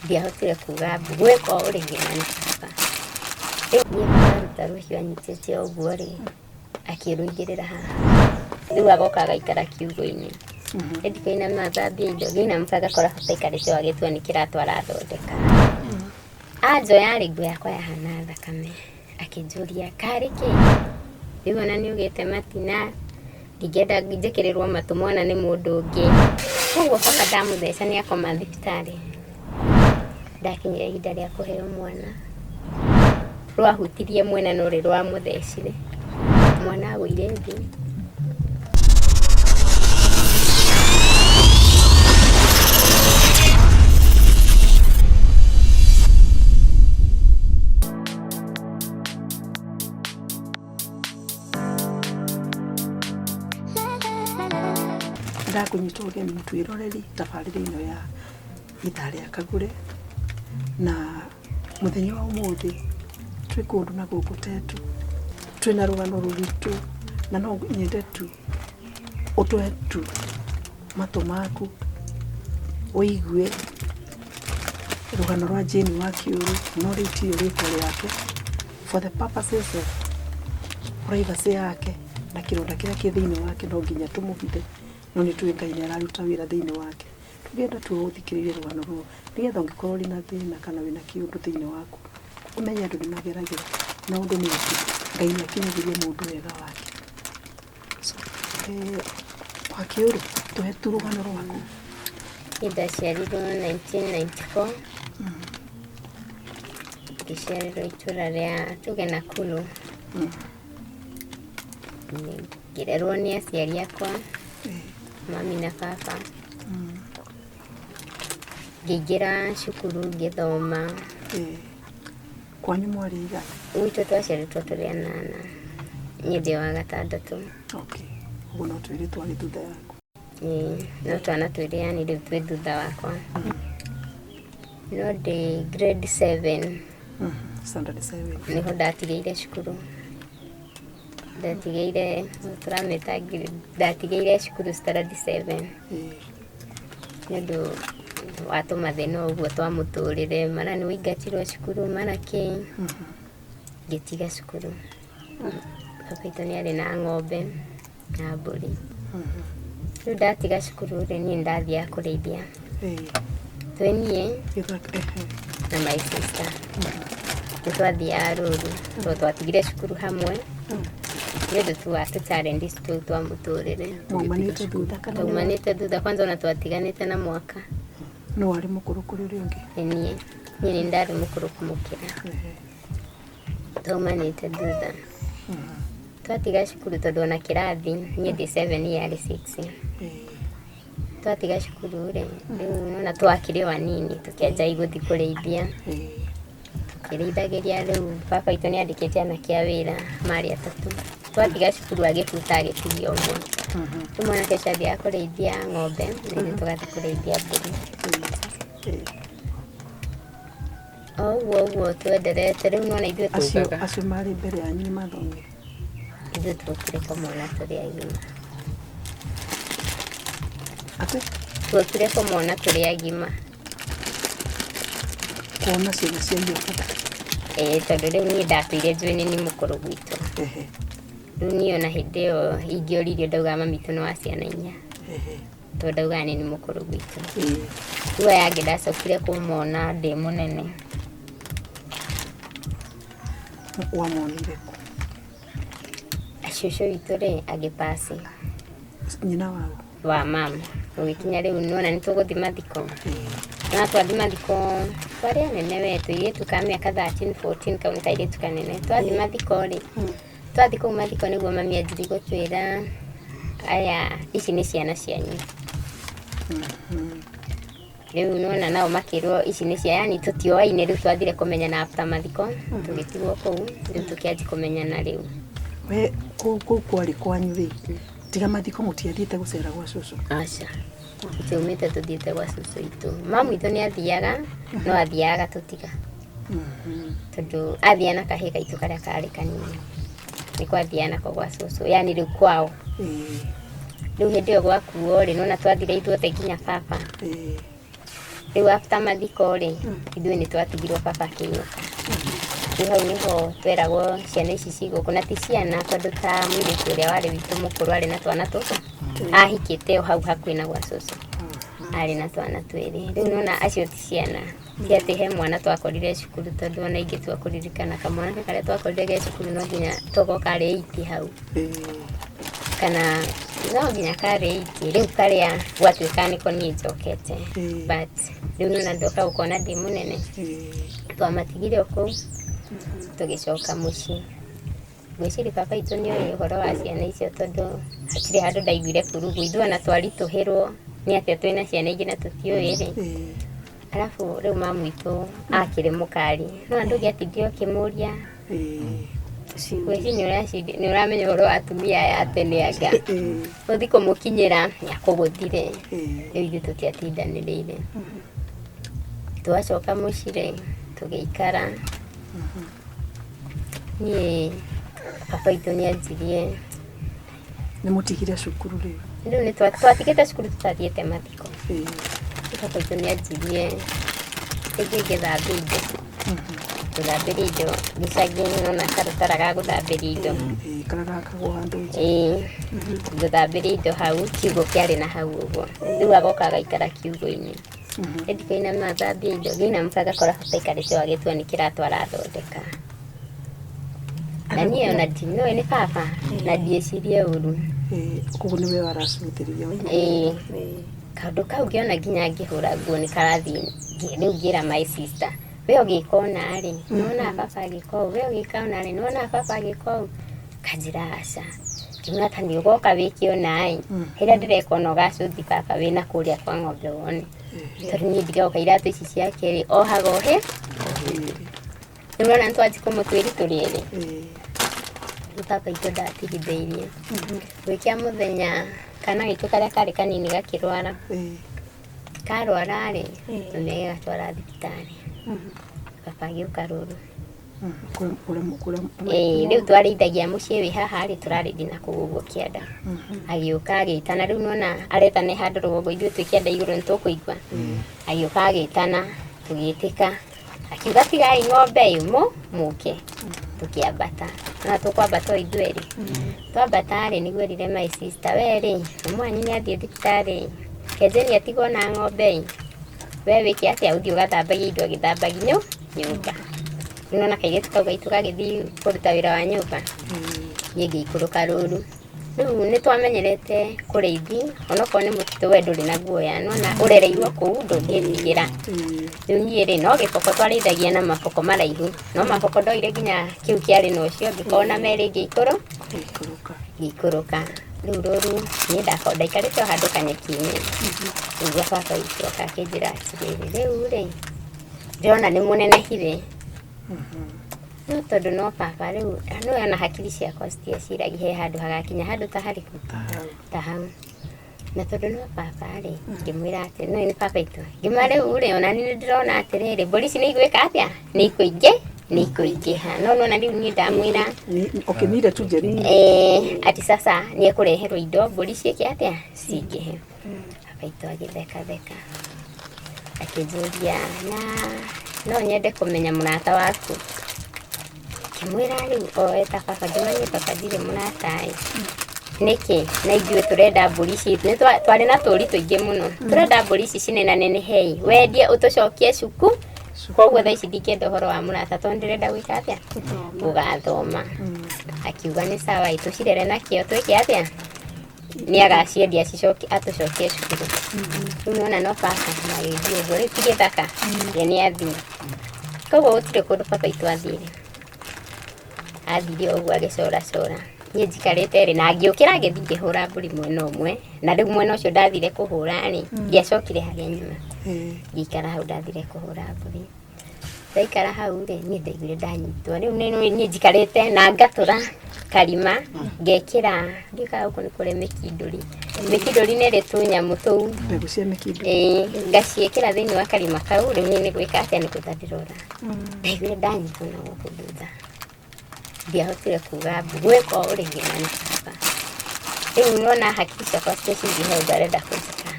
ndiahotire kuga gweka uri ngimani baba niĩ rũcio anyitĩte ũguo rĩ akĩrũigĩrĩra haha rĩu agoka agaikara kiugo-inĩ ndikoina mathambia indo gĩna mpaka kora aikarĩte wagĩtua nĩ kĩratwara athondeka anjoya rĩ nguo yakwa yahana thakame akĩnjũria karĩ kĩ rĩu ona nĩ ũgĩte matina ndingĩenda njĩkĩrĩrwo matũ mwana nĩ mũndũ ũngĩ koguo baba ndamũtheca nĩ akoma thibitarĩ ndakinyire ihinda rĩa kũheo mwana rwahutirie mwena no rĩ rwamũthecire mwana agũire thĩ ndakunyitwo ũgeni twĩroreri tabarĩra ĩno ya ithaa rĩa Kagũre na mũthenya wa ũmũthĩ twĩ kũndũ na gũkũ tetu twĩna rũgano rũritũ na no nyende tu ũtũhe tu matũ maku ũigue rũgano rwa Jane wa Kĩũru no rĩtio rĩtwa rĩake for the purposes of privacy yake na kĩronda kĩrĩa kĩ thĩinĩ wake no nginya tũmũhithe no nĩ tuĩ Ngai nĩ araruta wĩra thĩinĩ wake tũngĩenda tu ũthikĩrĩrie rũgano rũu nĩgetha ũngĩkorwo ũrĩ na thĩna kana wĩna kĩũndũ thĩinĩ waku ũmenye andũ nĩ mageragĩra na ũndũ nĩ atĩ Ngai nĩ akinyagĩria mũndũ wega wake wa Kĩũru tũhe tu rũgano rwaku. ndaciarirwo 1994 ngĩciarĩrwo itũra rĩa tuge Nakuru ngĩrerwo nĩ aciari akwa mami na baba ngĩingĩra cukuru ngĩthoma kwanyu mwarĩ aigana? Gwitũ twaciarĩtwo tũrĩ anana niĩ ndĩ wa gatandatũ. Ũguo no twĩrĩ twarĩ thutha yaku? No twana twĩrĩ yani rĩu twĩ thutha wakwa no ndĩ grade 7 standard 7 nĩho ndatigĩire cukuru ndatigĩire tũramĩta ndatigĩire cukuru standard 7 nĩ ũndũ wa tũmathĩna ũguo twa mũtũrĩre mara nĩ wĩingatirwo cukuru mara kĩ ngĩtiga cukuru baba witũ nĩ arĩ na ng'ombe na mbũri rĩu ndatiga cukuru rĩ niĩ ndathiaga kũrĩithia twĩ niĩ na my sister nĩ twathiaga rũru tondũ twatigire cukuru hamwe nĩ ũndũ tu wa tũ-challenges tũu twa mũtũrĩre taumanĩte thutha kwanza ona twatiganĩte na mwaka. No warĩ mũkũrũ kũrĩ ũrĩa ũngĩ? Niĩ nĩ ndarĩ mũkũrũ kũmũkĩra taumanĩte thutha twatiga cukuru tondũ ona kĩrathi niĩ ndĩ 7 yarĩ 6 twatiga cukuru rĩ rĩu nona twakĩrĩ wanini tũkĩanjia gũthiĩ kũrĩithia tũkĩrĩithagĩria rĩu baba witũ nĩ andĩkĩte anake a wĩra marĩ atatũ twatiga cukuru agĩbuta agĩtigia ũmwe rĩu mwanake ũcio athiaga kũrĩithia ng'ombe rĩu tũgathiĩ kũrĩithia mbũri ũguo twenderete rĩu nona ithuĩ tũkaga acio marĩ mbere yanyu nĩ mathomire ithuĩ tũkire kũmona tũrĩ agima twokire kũmona tũrĩ agima kuona ciana cia iyoka tondũ rĩu niĩ ndatũire njũĩ nĩ mũkũrũ gwitũ rĩu niĩ ona hĩndĩ ĩyo ingĩoririo ndauga mami witũ nĩ wa ciana 4 tondũ ndauga nĩ mũkũrũ gwitũ rĩu aya angĩ ndacokire kũmona ndĩ mũnene. Wamonire kũ? Cũcũ witũ rĩ agĩpaci nyina wao wa mama ũgĩkinya rĩu nĩwona nĩ tũgũthiĩ mathiko na twathiĩ mathiko twarĩ anene wetũ airĩtu ka mĩaka 13 14 kau nĩ kairĩtu kanene twathiĩ mathiko rĩ twathiĩ kũu mathiko nĩguo mami anjiri gũtwĩra aya ici nĩ ciana cianyu rĩu nĩwona nao makĩrwo ici nĩ cia yani tũtioaine rĩu twathire kũmenyana after mathiko tũgĩtigwo kũu rĩu tũkĩanjia kũmenyana rĩu. We kũu kwarĩ kwanyu rĩ tiga mathiko mũtiathiĩte gũcera gwa cũcũ? Aca tũumĩte tũthiĩte gwa cũcũ witũ mamu witũ nĩ athiaga no athiaga tũtiga tondũ athiaga na kahĩĩ gaitũ karĩa karĩ kanini nĩ kwathiaga nako gwa cũcũ yani rĩu kwao rĩu hĩndĩ ĩyo gwakuo rĩ nona twathire ithuothe nginya baba rĩu after mathiko rĩ ithuĩ nĩ twatigirwo baba akĩinũka. Rĩu hau nĩho tweragwo ciana ici cigũkũ, na ti ciana tondũ ta mũirĩtu ũrĩa warĩ witũ mũkũrũ arĩ na twana tũtũ ahikĩte o hau hakuhĩ na gwa cũcũ arĩ na twana twĩrĩ. Rĩu nona acio ti ciana, ti atĩ he mwana twakorire cukuru, tondũ ona ingĩtua kũririkana kamwana karĩa twakorire ge cukuru no nginya toko karĩ 8 hau kana no nginya karĩ 8. Rĩu karĩa gwatuĩka nĩko niĩ njokete, but rĩu nona ndoka gũkona ndĩ mũnene twamatigire o kũu tũgĩcoka mũciĩ. Ngwĩciria baba itũ nĩoĩ ũhoro wa ciana icio, tondũ hatirĩ handũ ndaiguire kurugu. Ithuĩ ona twaritũhĩrwo nĩ atĩ twĩna ciana ingĩ na tũtiũĩ rĩ. Alafu rĩu mamu witũ akĩrĩ mũkari, no ndũngĩatindirio ũkĩmũria ngwĩciria nĩ ũramenya ũhoro wa atumia aya tene anga ũthi kũmũkinyĩra nĩakũgũthire. Rĩu ithuĩ tũtiatindanĩrĩire, twacoka mũciĩ tũgĩikara. Niĩ papa itũ nĩanjirie. Nĩ mũtigire cukuru rĩu? Rĩu nĩ twatigĩte cukuru tũtathiĩte mathiko. Papa itũ nĩanjirie rĩngĩ ngĩthambia indo, tũthambĩria indo gĩcagi-inĩ, nona karũtara ga gũthambĩria indo karĩa gakagwo handũ ngũthambĩria indo hau, kiugũ kĩarĩ na hau ũguo. Rĩu agoka agaikara kiugũ-inĩ, ndikaina mathambia indo gĩinamũka agakora baba aikarĩte agĩtua nĩ kĩratwara athondeka. Na niĩ ona ndinoĩ nĩ baba na ndiecirie ũru. Koguo nĩwe waracũthĩrĩria? Kaũndũ kau ngĩona nginya ngĩhũra nguo nĩ karathiĩ rĩu ngĩra my sister, we ũgĩka ũna rĩ nĩwona baba agĩka ũũ, we ũgĩka ũna rĩ nĩwona baba agĩka ũũ. Kanjĩra aca, ngiuga ta nĩ ũgoka wĩke ũna ĩ, hĩrĩa ndĩreka ũna ũgacuthi baba wĩna kũrĩa kwa ng'ombe wone, tondũ niĩ ndigoka iratũ ici ciake rĩ ohaga ohĩ. Nĩwona nĩtwanji kũmũtwĩri tũrĩ erĩ. Papa itũ ndatigithĩirie gwĩkia mũthenya kana gaitũ karĩa karĩ kanini gakĩrwara. Karwara rĩ mũthenya gatwara thibitarĩ, papa agĩũka rũrũ. Rĩu twarĩithagia mũciĩ wĩ haha rĩ tũrarĩthi na kũu ũguo kĩanda. Agĩũka agĩtana, rĩu nona aretana handũ rũgongo ithuĩ twĩ kĩanda igũrũ nĩtũkũigua. Agĩũka agĩtana tũgĩtĩka, akiuga tigai ng'ombe ĩmwe mũke tũkĩambata. Na tũkwambata ithuĩ erĩ, twambata rĩ nĩguo erire my sister, we rĩ mwanyu nĩathiĩ thibitarĩ, Kenjeni atigwo na ng'ombe, we wĩke atĩa ũthiĩ ũgathambagia indo agĩthambagia nyũmba. Nĩwona kairĩtu kau gaitũ gagĩthiĩ kũruta wĩra wa nyũmba, niĩ ngĩikũrũka rũru. Rĩu nĩtwamenyerete kũrĩithi onokorwo nĩ mũtitũ we ndũrĩ na guoya, nona ũrereirwo kũu ndũngĩtigĩra. Rĩu niĩ rĩ no gĩboko twarĩithagia na maboko maraihu, no maboko ndoire nginya kĩu kĩarĩ na ũcio, ngĩkona merĩ ngĩikũrũka. Rĩu rũru niĩ ndaikarĩte o handũ kanyeki-inĩ, ũguo baba witũ oka akĩnjĩra atĩrĩrĩ, rĩu rĩ ndĩrona nĩ mũnenehire. No tondũ no baba rĩu nĩwe ona hakiri ciakwa citieciragia he handũ hagakinya handũ ta harĩku ta hau. Na tondũ no baba rĩ ngĩmwĩra atĩ no nĩ baba itũ, ngĩmwĩra rĩu rĩ ona niĩ nĩndĩrona atĩrĩrĩ mbũri ici nĩigwĩka atĩa, nĩikũingĩha. No nona rĩu niĩ ndamwĩra ũkĩmire tu njeri ati sasa nĩekũreherwo indo mbũri ciĩke atĩa cingĩhe. Baba itũ agĩthekatheka akĩnjũria no nyende kũmenya mũrata waku. Ngĩmwĩra rĩu eta baba ndĩmanye baba ndirĩ mũrata nĩkĩ, na ithuĩ tũrenda mbũri ici, twarĩ na tũũri tũingĩ mũno, tũrenda mbũri ici cinenanenehe wendie ũtũcokie cuku. Koguo thaa ici ndingĩenda ũhoro wa mũrata tondũ ndĩrenda gwĩka atĩa gũgathoma. Akiuga nĩ sawa tũcirere na kĩo twĩke atĩa nĩagaciendia atũcokie cukuru. Rĩu nĩwona no baba magĩthiĩ ũguo, rĩu ti gĩthaka ye nĩathiĩ. Koguo gũtirĩ kũndũ baba itũ athire, athire ũguo agĩcoracora. Niĩ njikarĩte rĩ na ngĩũkĩra ngĩthiĩ ngĩhũra mbũri mwena ũmwe, na rĩu mwena ũcio ndathire kũhũra rĩ ndiacokire harĩa nyuma, ngĩikara hau ndathire kũhũra mbũri. Ndaikara hau rĩ niĩ ndaiguire ndanyitwo, rĩu niĩ njikarĩte na ngatũra karima ngekĩra ngĩkaga gũkũ nĩ kũrĩ mĩkindũri. Mĩkindũri nĩ ĩrĩ tũnyamũ tũu ngaciĩkĩra thĩinĩ wa karima kau, rĩu niĩ nĩ gwĩka atĩa nĩ gũtha ndĩrora ndaiguire ndanyitwo na gũkũ thutha, ndiahotire kuga gwĩka ũũ rĩngĩ na nĩ baba. Rĩu nĩwona hakiri ciakwa citicingĩhe ũndũ arenda kũnjĩka.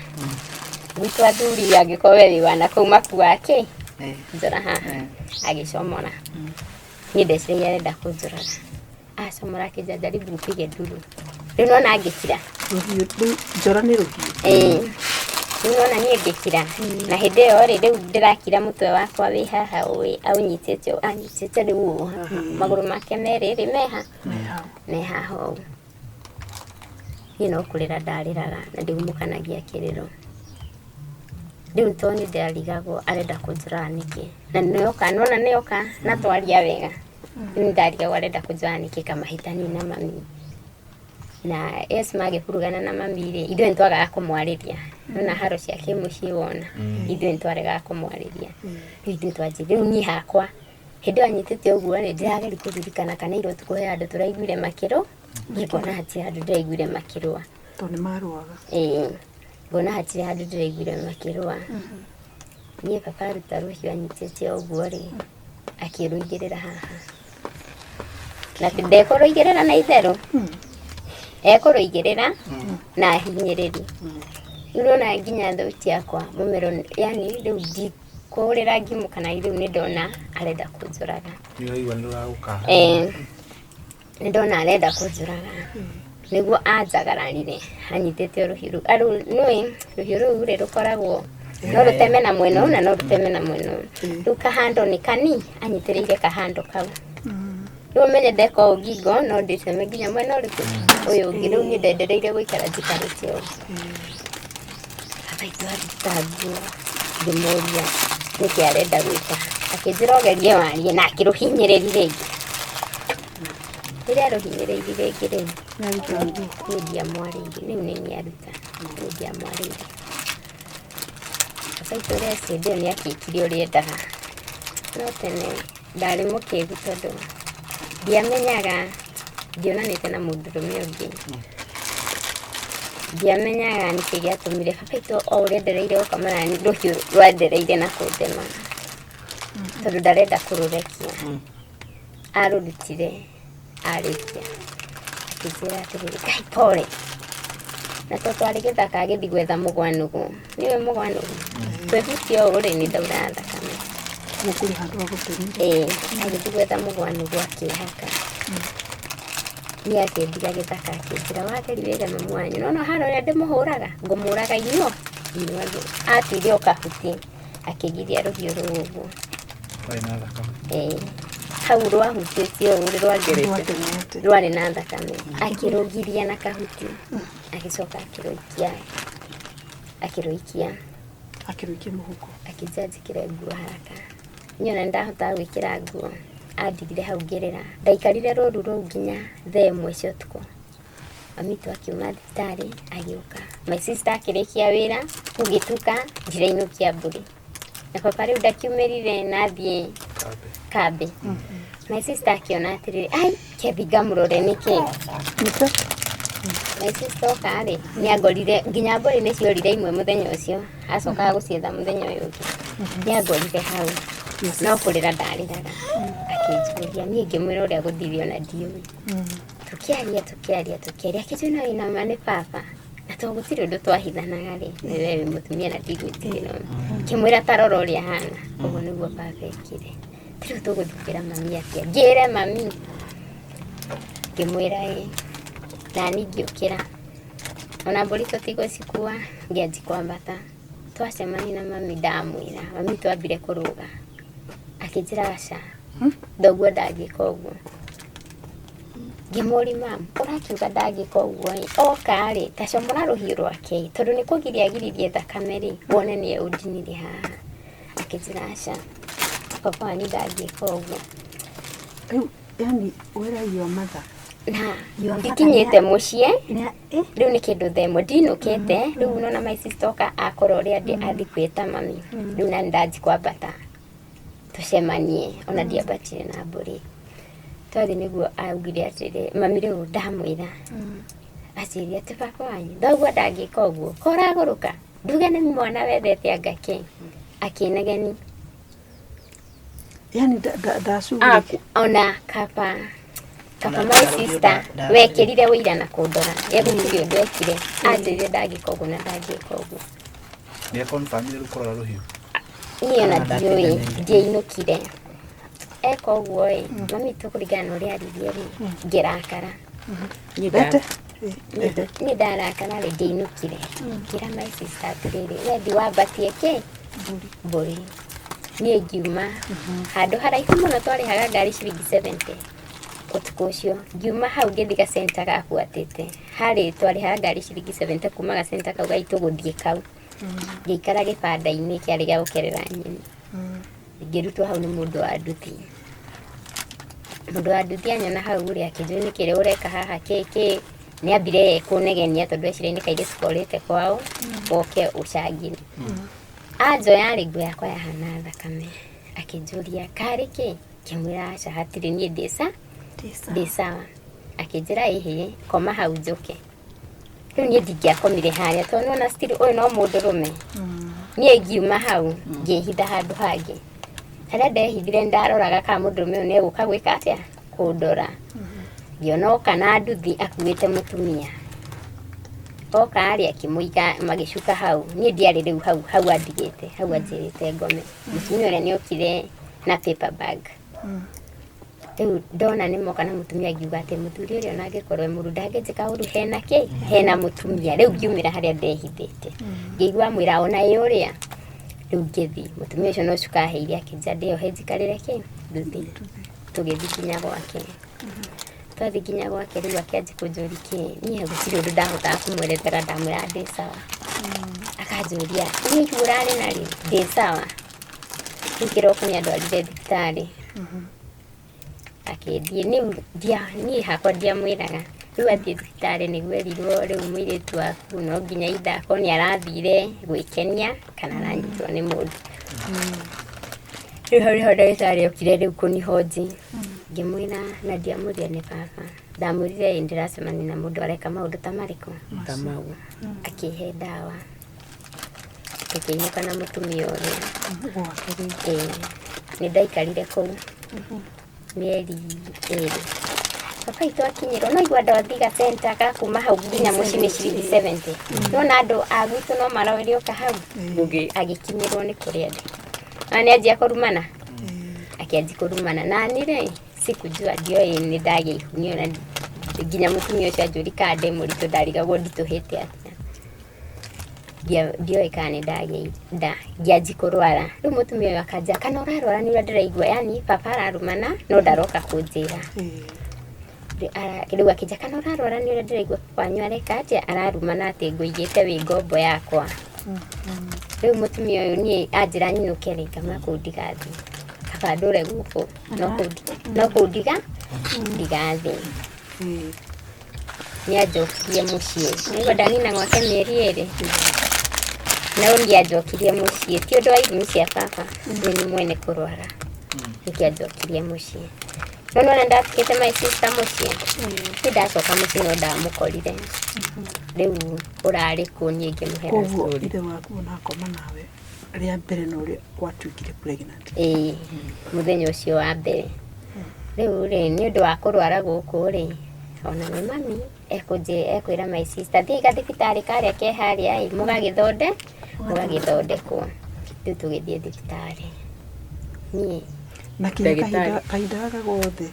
gwitũ athuri angĩkorwo we wana kũu maku wake njora haha agĩcomora niĩ ndeciria arenda kũnjũraga acomora akĩnjanjaribu mpige nduru rĩu nona ngĩkira njora nĩ rũhiũ rĩu nona niĩ ngĩkira na hĩndĩ ĩyo rĩu ndĩrakira mũtwe wakwa wĩ haha anyitĩte rĩu magũrũ make merĩ me haha ũũ niĩ no kũrĩra ndarĩraga na ndiumũkanagia kĩrĩro rĩu to nĩ ndarigagwo arenda kũnjũraga nĩkĩ na nona nĩoka na twaria wega rĩu ndarigagwo arenda kũnjũraga nĩkĩ kamahĩtania na mami na magĩkurugana na mami-rĩ ithuĩ nĩtwagaga kũmwarĩria na haro cia kĩmũciĩ wona ithuĩ nĩtwaregaga kũmwarĩria rĩu ithuĩ twanjia rĩu niĩ hakwa hĩndĩ ĩyo anyitĩte ũguo nĩ ndĩrageria kũririkana kana iro tukũhe andũ tũraiguire makĩrũ ngona hatirĩ handũ ndĩraiguire makĩrũa to nĩ marũaga ngona hatirĩ handũ ndĩraiguire makĩrũa niĩ papa aruta rũhiũ anyitĩte ũguo-rĩ akĩrũigĩrĩra haha na ndekũrũigĩrĩra na itherũ ekũrũigĩrĩra na hinyĩrĩri rĩu nona nginya thauti yakwa mũmero yani rĩu ndikũrĩra ngimũkana rĩu nĩ ndona arenda kũnjũraga nĩ ndona arenda kũnjũraga nĩguo anjagaranire anyitĩte rũhiũ rũu nĩũĩ rũhiũ rũu-rĩ rũkoragwo no rũteme na mwena na no rũteme na mwena rĩu kahando nĩ kani anyitĩrĩire kahando kau rĩu menye ndeka ũũ ngingo no ndĩteme nginya mwena ũrĩkũ ũyũ ũngĩ rĩu niĩ ndendereire gũikara njikarĩte ũũ abaitũ aruta nguo ngĩmũria nĩkĩ arenda gwĩka akĩnjĩra ogerie warie na akĩrũhinyĩrĩria rĩngĩ rĩrĩa rũhinyĩrĩirie rĩngĩ niĩ ndiamwarĩire rĩu nĩ niaruta niĩ ndiamwarĩire abaitũ ũrĩa ciendio nĩ akĩkire ũrĩa endaga no tene ndarĩ mũkĩgu tondũ ndiamenyaga ndionanĩte na mũndũrũme ũngĩ ndiamenyaga nĩkĩ gĩatũmire babaitũ o ũrĩa ndereire gũkamana nĩ rũhiũ rwandereire na kũndema tondũ ndarenda kũrũrekia arũrutire arĩkia akĩnjĩra atĩrĩrĩ Ngai pore na to twarĩ gĩthaka agĩthiĩ gwetha mũgwanũgũ nĩwe mũgwanũgũ twĩhutie ũũ-rĩ nĩ ndaura thakame mũkũrĩ handũ ha gũtũmĩra agĩthiĩ gwetha mũgwanũgũ akĩhaka niĩ akĩndiga gĩthaka akĩnjĩra watheri wĩre mamu wanyu nona hana ũrĩa ndĩmũhũraga ngũmũraga inyuothe atuire o kahuti akĩgiria rũhiũ rũu ũguo hau rwahutĩtie ũũ rwarĩ na thakame akĩrũgiria na kahuti agĩcoka akĩrũikia mũhuko akĩnjanjĩkĩre nguo haraka niĩ ona nĩndahotaga gwĩkĩra nguo andigire hau ngĩrĩra ndaikarire rũru rũu nginya thaa ĩmwe cia ũtukũ mami witũ akiuma thibitarĩ agĩũka my sister akĩrĩkia wĩra gũgĩtuka njĩra-inũkia mbũri na papa rĩu ndakiumĩrire nathiĩ kambe my sister akĩona atĩrĩrĩ ai kethi ngamũrore nĩkĩ my sister oka-rĩ nĩangorire nginya mbũri nĩciorire imwe mũthenya ũcio acokaga gũcietha mũthenya ũyũ ũngĩ nĩangorire hau no kũrĩra ndarĩraga akĩnjũria niĩ ngĩmwĩra ũrĩa gũthiire ona ndiũĩ tũkĩaria akĩnjũria no wĩna ma nĩ baba na to gũtirĩ ũndũ twahithanaga-rĩ nĩ we wĩ mũtumia na ndigwĩtigĩra ngĩmwĩra tarora ũrĩa hana ũguo nĩguo baba ekire rĩu tũgũthikĩra mami atĩa ngĩre mami ngĩmwĩra nani ngĩũkĩra ona mbũri tũtigũcikua ngĩanji kwambata twacemania na mami ndamwĩra mami twambire kũrũga akĩnjĩra aca thoguo ndangĩka ũguo ngĩmũria mamu ũrakiuga ndangĩka ũguo oka-rĩ tacomora rũhiũ rwake tondũ nĩ kũgiria agiririe thakame-rĩ wone nĩ ũndinire haha akĩnjĩra aca papa wanyu ndangĩka ũguo rĩu yani wĩragia matha na ndikinyĩte mũciĩ rĩu nĩ kĩndũ thaa ĩmwe ndinũkĩte rĩu nona my sister oka akora ũrĩa athiĩ kwĩta mami rĩu na nĩndanji kwambata tũcemanie ona ndiambatire na mbũri twathiĩ nĩguo augire atĩrĩ mami rĩu ndamwĩra aciria atĩ baba wanyu thoguo ndangĩka ũguo koragũrũka nduge nĩ mwana wendete angake akĩnegeni yani ndacugire ona kapa my sister wekĩrire wĩira na kũndora gũtirĩ ũndũ ekire anjĩrire ndangĩka ũguo na ndangĩka ũguo Nĩ confirmire rũkora rũhiũ. Niĩ ona ndiũĩ ndiainũkire. Eka ũguo mami tũkũringana na ũrĩa aririe ngĩrakara. Nĩ ndarakara ndiainũkire. Ngĩra my sister atĩrĩrĩ we ndiwambatie kĩ mbũri. Niĩ ngiuma handũ haraihu mũno twarĩhaga ngari ciringi 70 ũtukũ ũcio. Ngiuma hau ngĩthiĩ gacenta gabuatĩte harĩ twarĩhaga ngari ciringi 70 kuma gacenta kau gaitũ gũthiĩ kau. Ngĩikara gĩbanda-inĩ kĩarĩ gĩa gũkerera nyeni. Ngĩrutwo hau nĩ mũndũ wa nduthi. Mũndũ wa nduthi anyona hau ũrĩa akĩnjũĩ nĩkĩrĩ ũreka haha kĩkĩ. Nĩ ambire kũnegenia tondũ eciria nĩ kairĩ cikorĩte kwao oke ũcangire. Anjoya rĩ nguo yakwa yahana thakame. Akĩnjũria karĩ kĩ? Ngĩmwĩra aca hatirĩ niĩ ndĩ sawa. Akĩnjĩra ĩhĩ koma hau njoke. Rĩu niĩ ndingĩakomire harĩa tondũ nĩwona still ũyũ no mũndũrũme. Niĩ ngiuma hau ngĩhitha handũ hangĩ. Harĩa ndehithire ndaroraga kana mũndũrũme ũyũ nĩegũka gwĩka atĩa kũndora. Ngĩona oka na nduthi akuĩte mũtumia. Oka arĩ akĩmũiga magĩcuka hau. Niĩ ndiarĩ rĩu hau andigĩte hau anjĩrĩte ngome. Mũtumia ũrĩa nĩokire na paper bag. Rĩu ndona nĩmoka na mũtumia ngiuga atĩ mũthuri ũrĩa ona angĩkorwo mũru ndangĩnjĩka ũru hena kĩ hena mũtumia. Rĩu ngiumĩra harĩa ndehithĩte. Ngĩigua mwĩra ona ĩ ũrĩa. Rĩu ngĩthiĩ mũtumia ũcio no cuka aheire akĩnja ndĩohe njikarĩre kĩ nduthi. Tũgĩthiĩ nginya gwake. Twathiĩ nginya gwake rĩu akĩanjia kũnjũria kĩ niĩ gũtirĩ ũndũ ndahotaga kũmwerethera ndamwĩra ndĩ sawa. Akanjũria niĩ ũrarĩ na rĩ ndĩ sawa. Rĩu kĩroko nĩandwarire thibitarĩ. Akĩthiĩ niĩ hakwa ndiamwĩraga. Rĩu athiĩ thibitarĩ nĩguo erirwo rĩu mũirĩtu waku no nginya ithako nĩarathire gwĩkenia kana aranyitwo nĩ mũndũ. Rĩu hau nĩho ndagĩtarĩ okire rĩu kũnihoji. Ngĩmwĩra na ndiamũria nĩ baba. Ndamwĩrire ndĩracemania na mũndũ areka maũndũ ta marĩkũ ta mau. Akĩhe ndawa. Tũkĩinũka na mũtumia ũrĩa. Nĩ ndaikarire kũu mĩeri ĩrĩ. Papa itũ akinyĩrwo no igua ndathi gacenta gakuma hau nginya mũciĩ nĩ ciringi 70. Nona andũ a gwitũ no maroerio ka hau. Agĩkinyĩrwo nĩ kũrĩa ndĩ. Na nĩanjia kũrumana. Akĩanjia kũrumana na nĩ sikujua ndioi nĩ ndagĩa ihunio na nginya mũtumia ũcio anjũri kana ndĩ mũritũ ndarigagwo nditũhĩte atĩa. Ndioi kana nĩ ngĩanjia kũrwara. Rĩu mũtumia ũyũ akanja kana ũrarwara nĩ ũrĩa ndĩraigua yani papa ararumana no ndaroka kũnjĩra. Rĩu akĩnja kana ũrarwara nĩ ũrĩa ndĩraigua kwanyu areka atĩa ararumana atĩ ngũigĩte wĩ ngombo yakwa. Rĩu mũtumia ũyũ niĩ anjĩra nyinũke rĩ ngama kũu ndigathiĩ. Kaba ndũre gũkũ no kũu ndigathiĩ. Nĩanjokirie mũciĩ. Nĩguo ndanina gwake mĩeri ĩrĩ. No nĩanjokirie mũciĩ. Ti ũndũ wa ithimi cia baba. Nĩ mwene kũrwara. Nĩkĩanjokirie mũciĩ. Nona ndafikĩte my sister mũciĩ. Nĩ ndacoka mũciĩ no ndamũkorire. Rĩu ũrarĩ kũ niĩ ngĩmũhera story. Koguo ithe waku ona akoma nawe rĩa mbere no ũrĩa watuĩkire pregnant. Mũthenya ũcio wa mbere. Rĩu nĩ ũndũ wa kũrwara gũkũ rĩ ona nĩ mami ekwĩra my sister thiĩ gathibitarĩ karĩa ke harĩa mũgagĩthondekwo. Rĩu tũgĩthiĩ thibitarĩ. Niĩ na kĩrĩa kahinda gaka gothe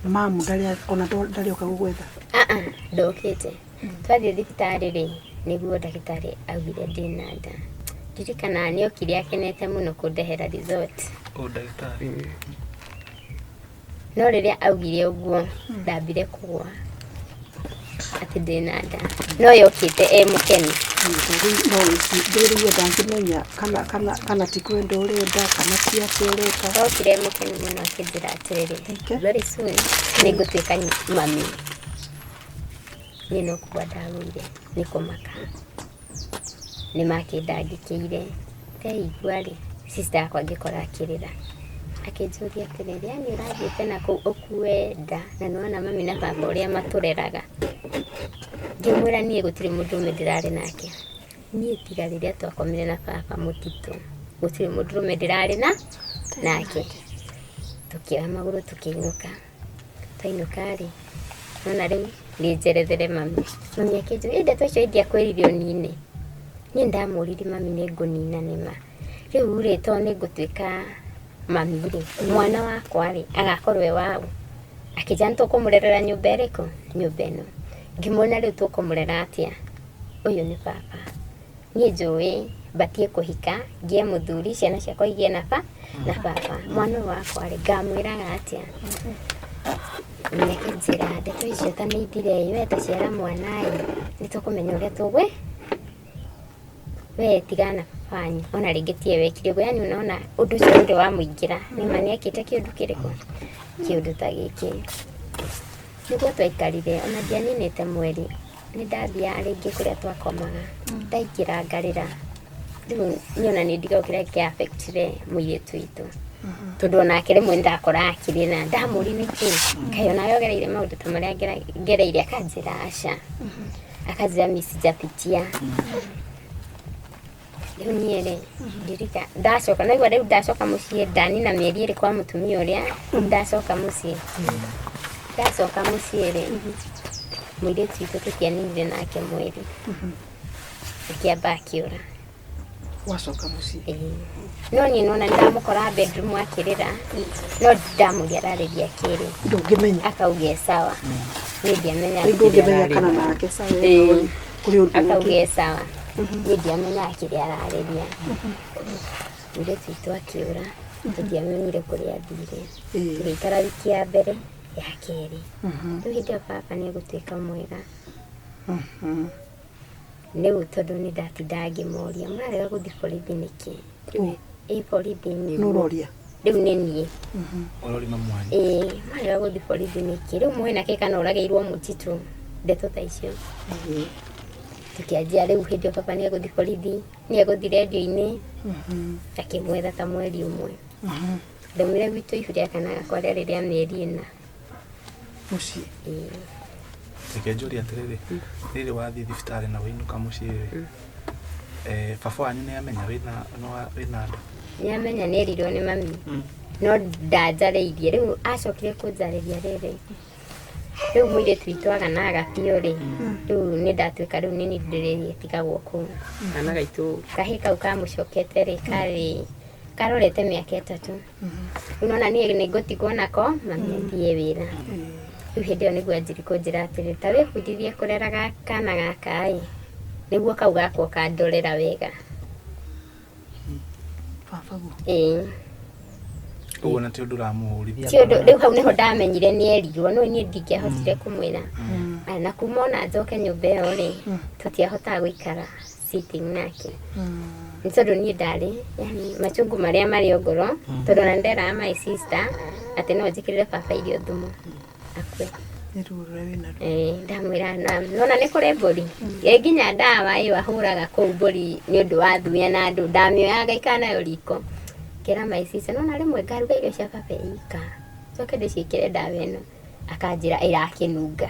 mamu ndarĩ oka gũgwetha. Ndokĩte. Twathiĩ thibitarĩ rĩ nĩguo ndagĩtarĩ augire ndĩna nda. Ndirikana nĩokire akenete mũno kũndehera resort. Ndagĩtarĩ. No rĩrĩa augire ũguo ndambire kũgwa atĩ ndĩna nda. No yokĩte mũkeni. No ndĩrĩgwo ndangĩmenya kana ti kwenda ũrenda kana ti atĩ ũreka. Okire mũkeni mũno akĩnjĩra atĩrĩrĩ very soon nĩngũtuĩka mami. Niĩ no kũgwa ndagũire nĩ kũmaka. Nĩ makĩndangĩkĩire. Ndaigua rĩ sister yakwa ngĩkora akĩrĩra. Akĩnjũria atĩrĩrĩ yani ũrathiĩte na kũu ũkue nda na nĩwona mami na baba ũrĩa matũreraga. Ngĩmwĩra niĩ gũtirĩ mũndũrũme ndĩrarĩ nake. Niĩ tiga rĩrĩa twakomire na baba mũtitũ. Gũtirĩ mũndũrũme ndĩrarĩ nake. Tũkĩoya magũrũ tũkĩinũka. Twainũka rĩ nona rĩu nĩnjerethere mami. Mami akĩnjũria ndeto icio indiakwĩririo nini. ni ndamurire mami nĩ ngũnina nĩma rĩu rĩ to nĩ ngũtuĩka mami rĩ mwana wakwa rĩ agakorwo we wao akĩja nĩtũkũmũrerera nyũmba ĩrĩkũ nyũmba ĩno ngĩmwona rĩu tũkũmũrera atĩa ũyũ nĩ baba niĩ njũĩ batie kũhika ngie mũthuri ciana ciakwa igie na baba mwana wakwa rĩ ngamwĩraga atĩa nĩke njĩra ndeto icio ta nĩ ithire we taciara mwana nĩtũkũmenya ũrĩa tũgwe we tigana fanyi ona rĩngĩ tie wekire ũguo yani unaona ũndũ ũcio ũrĩ wa mũingĩra nĩma nĩekĩte kĩũndũ kĩrĩkũ kĩũndũ ta gĩkĩ nĩguo twaikarire ona ndianinĩte mweri nĩ ndathiaga rĩngĩ kũrĩa twakomaga ndaingĩra ngarĩra rĩu niona nĩ ndigokĩra gĩaffectire mũirĩtu witũ tondũ onake rĩmwe ndakora akĩrĩra ndamũri nĩkĩ kaĩ ona yogereire maũndũ ta marĩa ngereire akanjĩra aca akanjĩra miss japitia rĩu niĩ rĩ ndirika ndacoka naigua rĩu ndacoka mũciĩ ndanina mĩeri ĩrĩ kwa mũtumia ũrĩa ndacoka mũciĩ rĩ mũirĩtu witũ tũtianinire nake mweri akĩamba akĩũra wacoka mũciĩ no niĩ nona ndamũkora bedroom akĩrĩra no ndamũria ararĩria kĩrĩ ndũngĩmenya akauge sawa niĩ ndiamenya ndũngĩmenya kana nake sawa kũrĩ ũndũ akauge sawa niĩ ndiamenya kĩrĩa ararĩria mũirĩtu witũ akĩũra tũtiamenyire kũrĩa athire tũgĩikara wiki ya mbere ya kerĩ rĩu hĩndĩ ĩyo baba nĩegũtuĩka mwega rĩu tondũ nĩ ndatindaga ngĩmoria mũrarega gũthiĩ borithi nĩkĩ borithi nĩũroria rĩu nĩ niĩ ũrori mamu wanyu mũrarega gũthiĩ borithi nĩkĩ rĩu mwenake kana ũragĩirwo mũtitũ ndeto ta icio tũkĩanjia rĩu hĩndĩ ĩyo baba nĩegũthiĩ borithi nĩegũthiĩ redio-inĩ akĩmwetha ta mweri ũmwe ndaumire gwitũ ihu rĩa kana gakwa rĩarĩ rĩa mĩeri ĩna mũciĩ reke njũrie atĩrĩrĩ rĩrĩ wathiĩ thibitarĩ na wĩinũka mũciĩ baba wanyu nĩamenya wĩna nda nĩamenya nĩerirwo nĩ mami no ndanjarĩirie rĩu acokire kũnjarĩria rĩrĩ rĩu mũirĩtu witũ aganaga biũ rĩ rĩu nĩ ndatuĩka rĩu nĩ ndĩrĩrie tigagwo kũu kana gaitũ kahĩ kau kamũcokete rĩ karĩ karorete mĩaka 3 rĩu nona niĩ nĩngũtigwo nako mami athiĩ wĩra rĩu hĩndĩ ĩyo nĩguo anjiri kũnjĩra atĩrĩ ta wĩbundithie kũrera kana gaka nĩguo kau gakwo kandorera wega ũguo na ti ũndũ ũramũhũrithia ti ũndũ rĩu hau nĩho ndamenyire nĩerirwo no niĩ ndingĩahotire kũmwĩra na kuma ona njoke nyũmba ĩyo rĩ tũtiahotaga gũikara sitting nake nĩ tondũ niĩ ndarĩ yani machungu marĩa marĩ ngoro tondũ na nderaga my sister atĩ no njĩkĩrĩre baba irio thumu akue ndamwĩra nona nĩ kũrĩ mbũri nginya ndawa ĩyo ahũraga kũu mbũri nĩ ũndũ wa thuya na andũ ndamĩoya ngaikara nayo riko kĩra my sister nona rĩmwe ngaruga irio cia baba ika coke ndĩciĩkĩre ndawa ĩno akanjĩra ĩrakĩnunga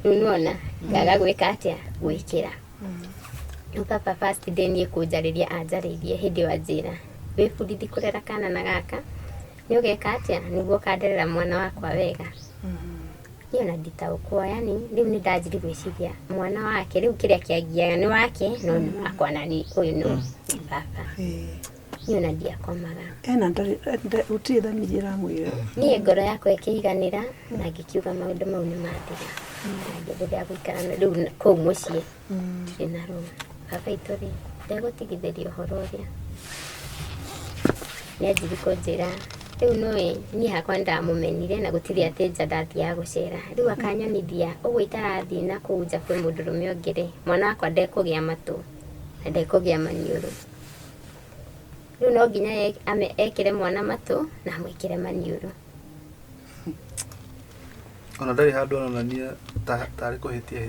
rĩu nona ngaga gwĩka atĩa gwĩkĩra rĩu papa first day niĩ kũnjarĩria anjarĩirie hĩndĩ ĩyo anjĩra wĩbundithi kũrera kana na gaka nĩ ũgeka atĩa nĩguo kanderera mwana wakwa wega niĩ ona nditaũkwo yani rĩu nĩ ndanjiri gwĩciria mwana wake rĩu kĩrĩa kĩangiaga nĩ wake no nĩ wakwa na ũyũ nĩ baba niĩ ona ndiakomaga gũtirĩ thamiri ĩramwĩra niĩ ngoro yakwa ĩkĩiganĩra na ngĩkiuga maũndũ mau nĩ mathira na ngĩenderea gũikara rĩu kũu mũciĩ ndirĩ na rũa baba itũ rĩ ndegũtigithĩria ũhoro ũrĩa nĩanjiri kũnjĩra rĩu nĩwe niĩ hakwa ndamũmenire na gũtirĩ atĩ nja ndathiaga gũcera rĩu akanyonithia ũguo itarathiĩ na kũu nja kwĩ mũndũrũme ũngĩ rĩ mwana wakwa ndekũgĩa matũ na ndekũgĩa maniũrũ rĩu no nginya ekĩre mwana matũ na amwĩkĩre maniũrũ ona ndarĩ handũ onania tarĩ kũhĩtia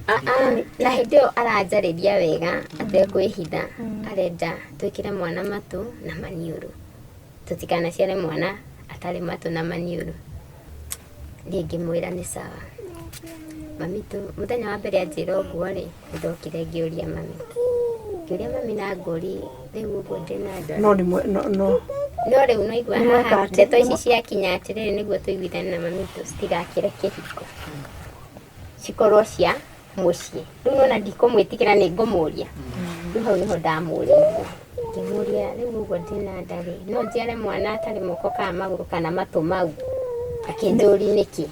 na hĩndĩ ĩyo aranjarĩria wega atekwĩhitha arenda twĩkĩre mwana matũ na maniũrũ tũtikanaciare mwana atarĩ matũ na maniũrũ niĩ ngĩmwĩra nĩ sawa mami tu mũthenya wa mbere anjĩra ũguo rĩ ndokire ngĩũria mami na ngũri rĩu ũguo ndĩna nda no rĩu no igua haha ndeto ici ciakinya atĩrĩrĩ nĩguo tũiguithane na mami tu citigakĩre kĩhiko cikorwo cia mũciĩ rĩu nona ndikũmwĩtĩkĩra nĩ ngũmũria rĩu hau nĩho ndamũũrĩirie ngĩmũũria rĩu ũguo ndĩna nda rĩ no njiare mwana atarĩ moko kana magũrũ kana matũ mau akĩnjũria nĩkĩ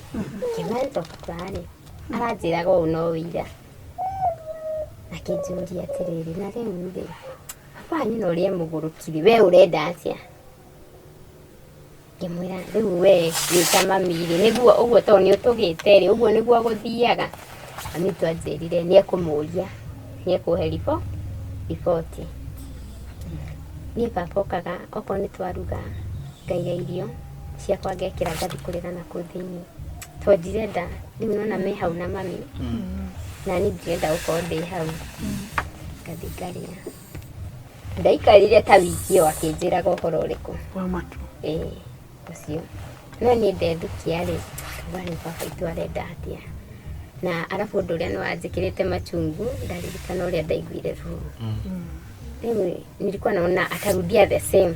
ngĩmahĩtũka kũrarĩ aranjĩraga ũũ no wĩira akĩnjũria atĩrĩrĩ na rĩu rĩ wanyu na ũrĩa mũgũrũkire we ũrenda atĩa ngĩmwĩra rĩu we wĩta mami rĩ nĩguo ũguo tondũ nĩũtũgĩte rĩ ũguo nĩguo gũthiaga mami twanjĩrire nĩekũmũria nĩekũhe riboti niĩ baba okaga okorwo nĩtwaruga ngaiga irio ciakwa ngekĩra ngathi kũrĩra nakũu thĩinĩ tondũ ndirenda rĩu nona me hau na mami na niĩ ndirenda gũkorwo ndĩ hau ngathi ngarĩa ndaikarire ta wiki ĩyo akĩnjĩraga ũhoro ũrĩkũ wa matu ũcio no niĩ ndethukia rĩ baba witũ arenda atĩa na arabu ũndũ ũrĩa nĩwanjĩkĩrĩte machungu ndaririkana ũrĩa ndaiguire ruo rĩu nilikuwa naona atarudia the same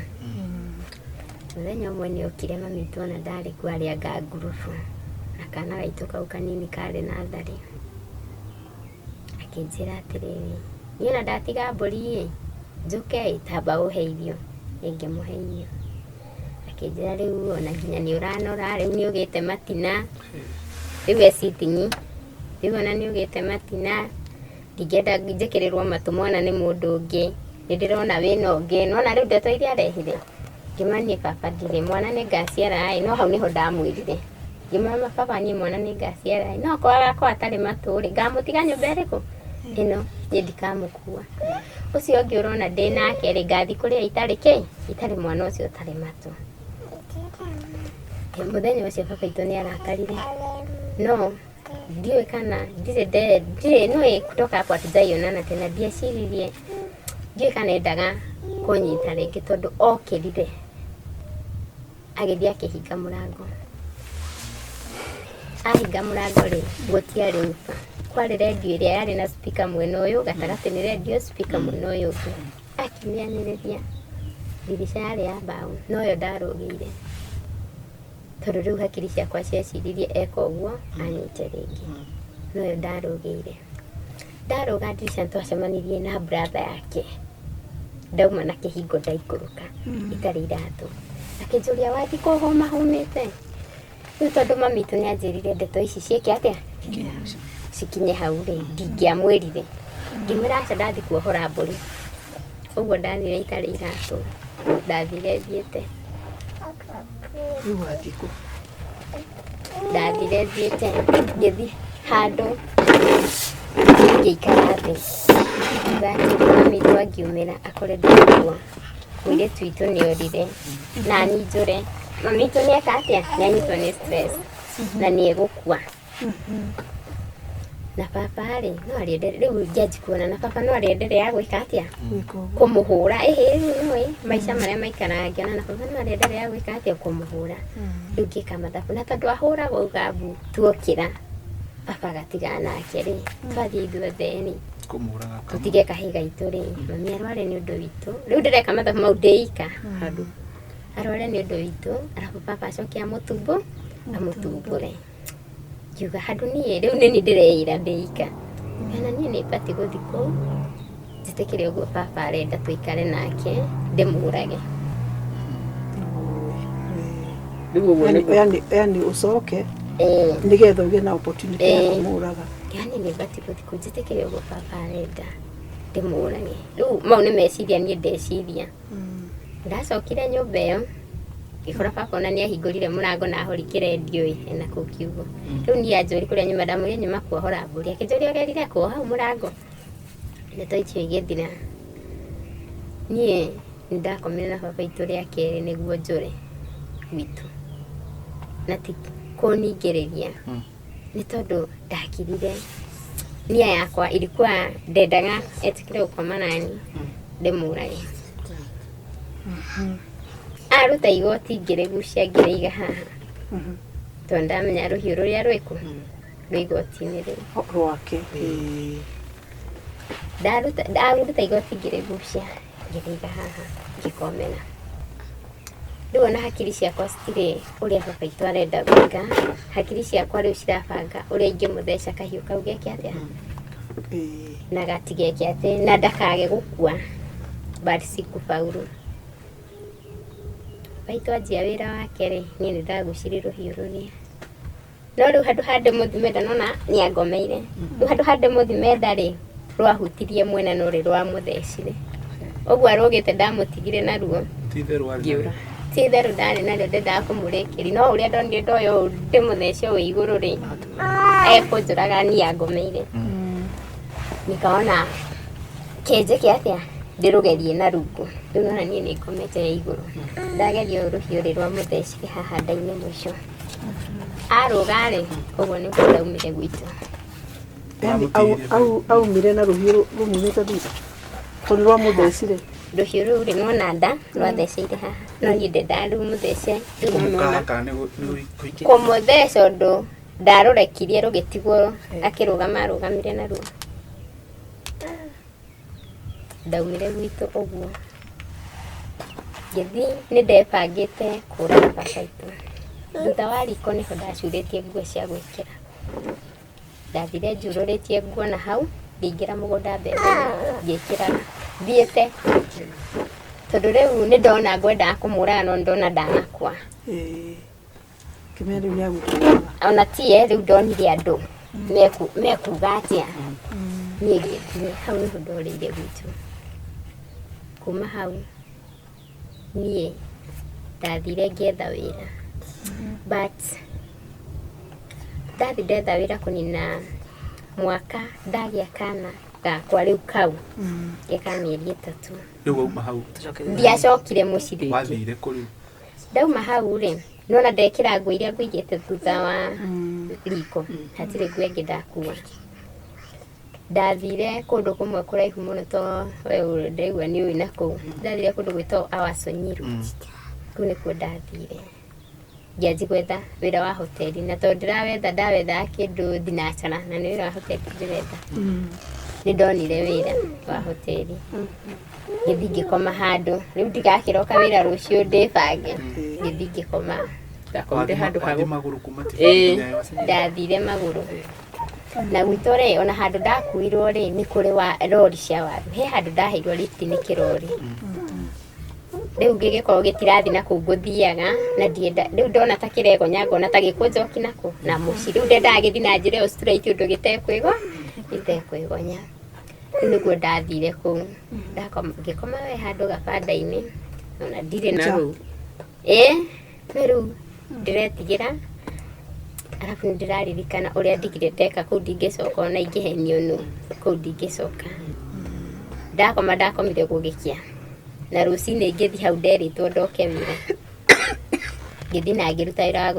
mũthenya ũmwe nĩokire mami witũ ona ndarĩ kuo arĩanga ngurubu na kana gaitũ kau kanini karĩ natharĩ akĩnjĩra atĩrĩrĩ niĩ ona ndatiga mbũri njũke tamba ũhe irio ngĩmũhe irio akĩnjĩra rĩu ona nginya nĩũranora rĩu nĩũgĩte matina rĩu ecitinyi rĩu ona nĩũgĩte matina ndingĩenda njĩkĩrĩrwo matũ mwana nĩ mũndũ ũngĩ nĩndĩrona wĩna ũngĩ nona rĩu ndeto iria arehire ngĩmanie baba ndirĩ mwana nĩ ngaciara no hau nĩho ndamwĩrire ngĩmwĩra baba niĩ mwana nĩ ngaciara no kwaga gakwa atarĩ matũ rĩ ngamũtiga nyũmba ĩrĩkũ ĩno niĩ ndikamũkua ũcio ũngĩ ũrona ndĩ nake rĩ ngathi kũrĩa itarĩ mwana ũcio ũtarĩ matũ mũthenya ũcio baba witũ nĩarakarire no ndiũĩ kana ndirĩ no kutoka hapo hatujaiona tena ndieciririe ndiũĩ kana endaga kũnyita rĩngĩ tondũ okĩrire agĩthiĩ akĩhinga mũrango ahinga mũrango rĩ gũtiarĩ nyũmba kwarĩ redio ĩrĩa yarĩ na speaker mwena ũyũ gatagatĩ nĩ redio speaker mwena ũyũ ũngĩ akĩmĩanĩrĩria ndirica yarĩ ya mbaũ noyo ndarũgĩire tondũ rĩu hakiri ciakwa cieciririe eka ũguo anyite rĩngĩ noyo ndarũgĩire ndarũga ndirica twacemanirie na brother yake ndauma na kĩhingo ndaikũrũka itarĩ iratũ akĩnjũria wathiĩ kũhũma humĩte rĩu tondũ mami witũ nĩanjĩrire ndeto ici ciĩke atĩa cikinye hau rĩ ndingĩamwĩrire ngĩmwĩra aca ndathi kuohora mbũri ũguo ndathire itarĩ iratũ ndathire thiĩte rĩu wathiĩ kũ ndathire thiĩte ngĩthi handũ ngĩikara thĩ mami witũ angiumĩra akore ndĩkuo mũirĩtu witũ nĩorire na ninjũre mami witũ nĩeka atĩa nĩanyitwo nĩ stress na nĩegũkua na baba rĩ no arĩenderea rĩu ngĩanji kuona na baba no arĩenderea gwĩka atĩa kũmũhũra rĩu nĩũĩ maica marĩa maikaraga ngĩona na baba no arĩenderea gwĩka atĩa kũmũhũra rĩu ngĩka mathabu na tondũ ahũragwo ugabu tuokĩra baba agatigana nake rĩ twathiĩ ithuothe nĩ tũtige kahĩ gaitũ rĩ mami arware nĩ ũndũ witũ rĩu ndĩreka mathabu mau ndĩika handũ arware nĩ ũndũ witũ arabu baba acoke amũtumbũre ngiuga handũ niĩ rĩu nĩ ndĩreĩra ndĩika kana niĩ nĩbatiĩ gũthiĩ kũu njĩtĩkĩre ũguo baba arenda tũikare nake ndĩmũrage yani ũcoke nĩgetha ũgĩe na opportunity ya kũmũraga yani nĩbatiĩ gũthiĩ kũu njĩtĩkĩre ũguo baba arenda ndĩmũrage rĩu mau nĩ meciria niĩ ndeciria ndacokire nyũmba ĩyo ngĩkora baba ona nĩahingũrire mũrango na ahũrike redio ena kũu kiugo rĩu niĩ anjũri kũrĩa nyuma ndamwĩria nyuma kuohora mbũri akĩnjũria ũrerire kuoha hau mũrango ndeto icio igĩthira niĩ nĩndakomire na baba witũ rĩa kerĩ nĩguo njũre gwitũ na ti kũningĩrĩria nĩ tondũ ndakirire nia yakwa ilikuwa ndendaga etikire gũkoma nani ndĩmũrage aruta igoti ngĩrĩgucia ngĩrĩiga haha tondũ ndamenya rũhiũ rũrĩa rwĩku rwĩ igoti-inĩ rĩu rwake ndaruta igoti ngĩrĩgucia ngĩrĩiga haha ngĩkomena rĩu ona hakiri ciakwa citirĩ ũrĩa baba witũ arenda gwĩka hakiri ciakwa rĩu cirabanga ũrĩa ingĩmũtheca kahiũ kau geke atĩa na gatigeke ati na ndakage gukua bari sikufaulu baitwa njia wira wake ri ni ndaguciri ruhiu ruria no riu handu hande muthimenda nona ni angomeire riu handu hande muthimenda ri rwahutirie mwena no ri rwa muthecire oguo arogete ndamutigire na ruo titheru ndari nario ndenda kumurikiri no uria ndonire ndoyo ndimuthece wi iguru ri ekunjuraga ni angomeire nikaona kenje kiatia ndirugerie na rungu riu nona nie ni ngomete iguru ndageria ruhiu ri rwa muthecire haha ndaini mwisho arugari uguo ni ndaumire gwitu au mire na ruhiu rumumite thutha kuri rwa muthecire ruhiu ruu ri nona nda rwatheceire haha no nie ndenda riu muthece kumutheca undu ndarurekirie rugitigwo akirugama arugamire na ruo ndaumire gwitu uguo ngithi ni ndebangite kura baba itu thutha wa riko niho ndacurĩtie nguo cia gwĩkĩra ndathire njurũrĩtie nguo na hau ngĩingĩra mũgũnda mbembe ngĩkĩra thiĩte tondũ rĩu nĩ ndona ngwendaga kũmũraga no ndona ndanakua kĩmere gĩa gũkũra ona tie rĩu ndonire andũ mekuga atĩa niĩ ngĩthiĩ hau nĩho ndorĩire gwitũ kuma hau niĩ ndathire ngĩetha wĩra but ndathi ndetha wĩra kũnina mwaka ndagĩa kana gakwa rĩu kau geka mĩeri 3 rĩu wauma hau ndiacokire mũciĩ wathire kũ rĩu ndauma hau rĩ nona ndekĩra nguo iria ngũigĩte thutha wa riko hatirĩ nguo ĩngĩ ndakua ndathire kũndũ kũmwe kũraihu mũno to we ndaigua nĩ ũĩ na kũu ndathire kũndũ gwĩtwo Awaso Nyiru kũu nĩkuo ndathire ngĩanji gwetha wĩra wa hoteli na tondũ ndawetha kĩndũ thinacara na nĩ wĩra wa hoteli ndĩretha nĩ ndonire wĩra wa hoteli ngĩthi ngĩkoma handũ rĩu ndigakĩroka wĩra rũciũ ndĩbange ngĩthi ngĩkoma ngakomire handũ hagu magũrũ kuma ndathire magũrũ na gwitũ rĩ ona handũ ndakuirwo rĩ nĩ kũrĩ wa rori cia waru he handũ ndaheirwo lifti nĩ kĩrori rĩu ngĩgĩkorwo gĩtirathi na kũu ngũthiaga na ndienda rĩu ndona ta kĩregonya ngona ta gĩkũnjoki nako na mũci rĩu ndendaga gĩthi na njĩra ĩyo straight ũndũ gĩtekwĩgonya rĩu nĩguo ndathire kũu ngĩkoma we handũ gabanda-inĩ ona ndirĩ na rĩu no rĩu ndĩretigĩra arabu nĩ ndĩraririkana ũrĩa ndigire ndeka kũu ndingĩcoka ona ingĩhenio nũ kũu ndingĩcoka ndakomire gũgĩkĩa na rũcinĩ ngĩthi hau nderĩtwo ndoke wĩra ngĩthi na ngĩruta wĩra wa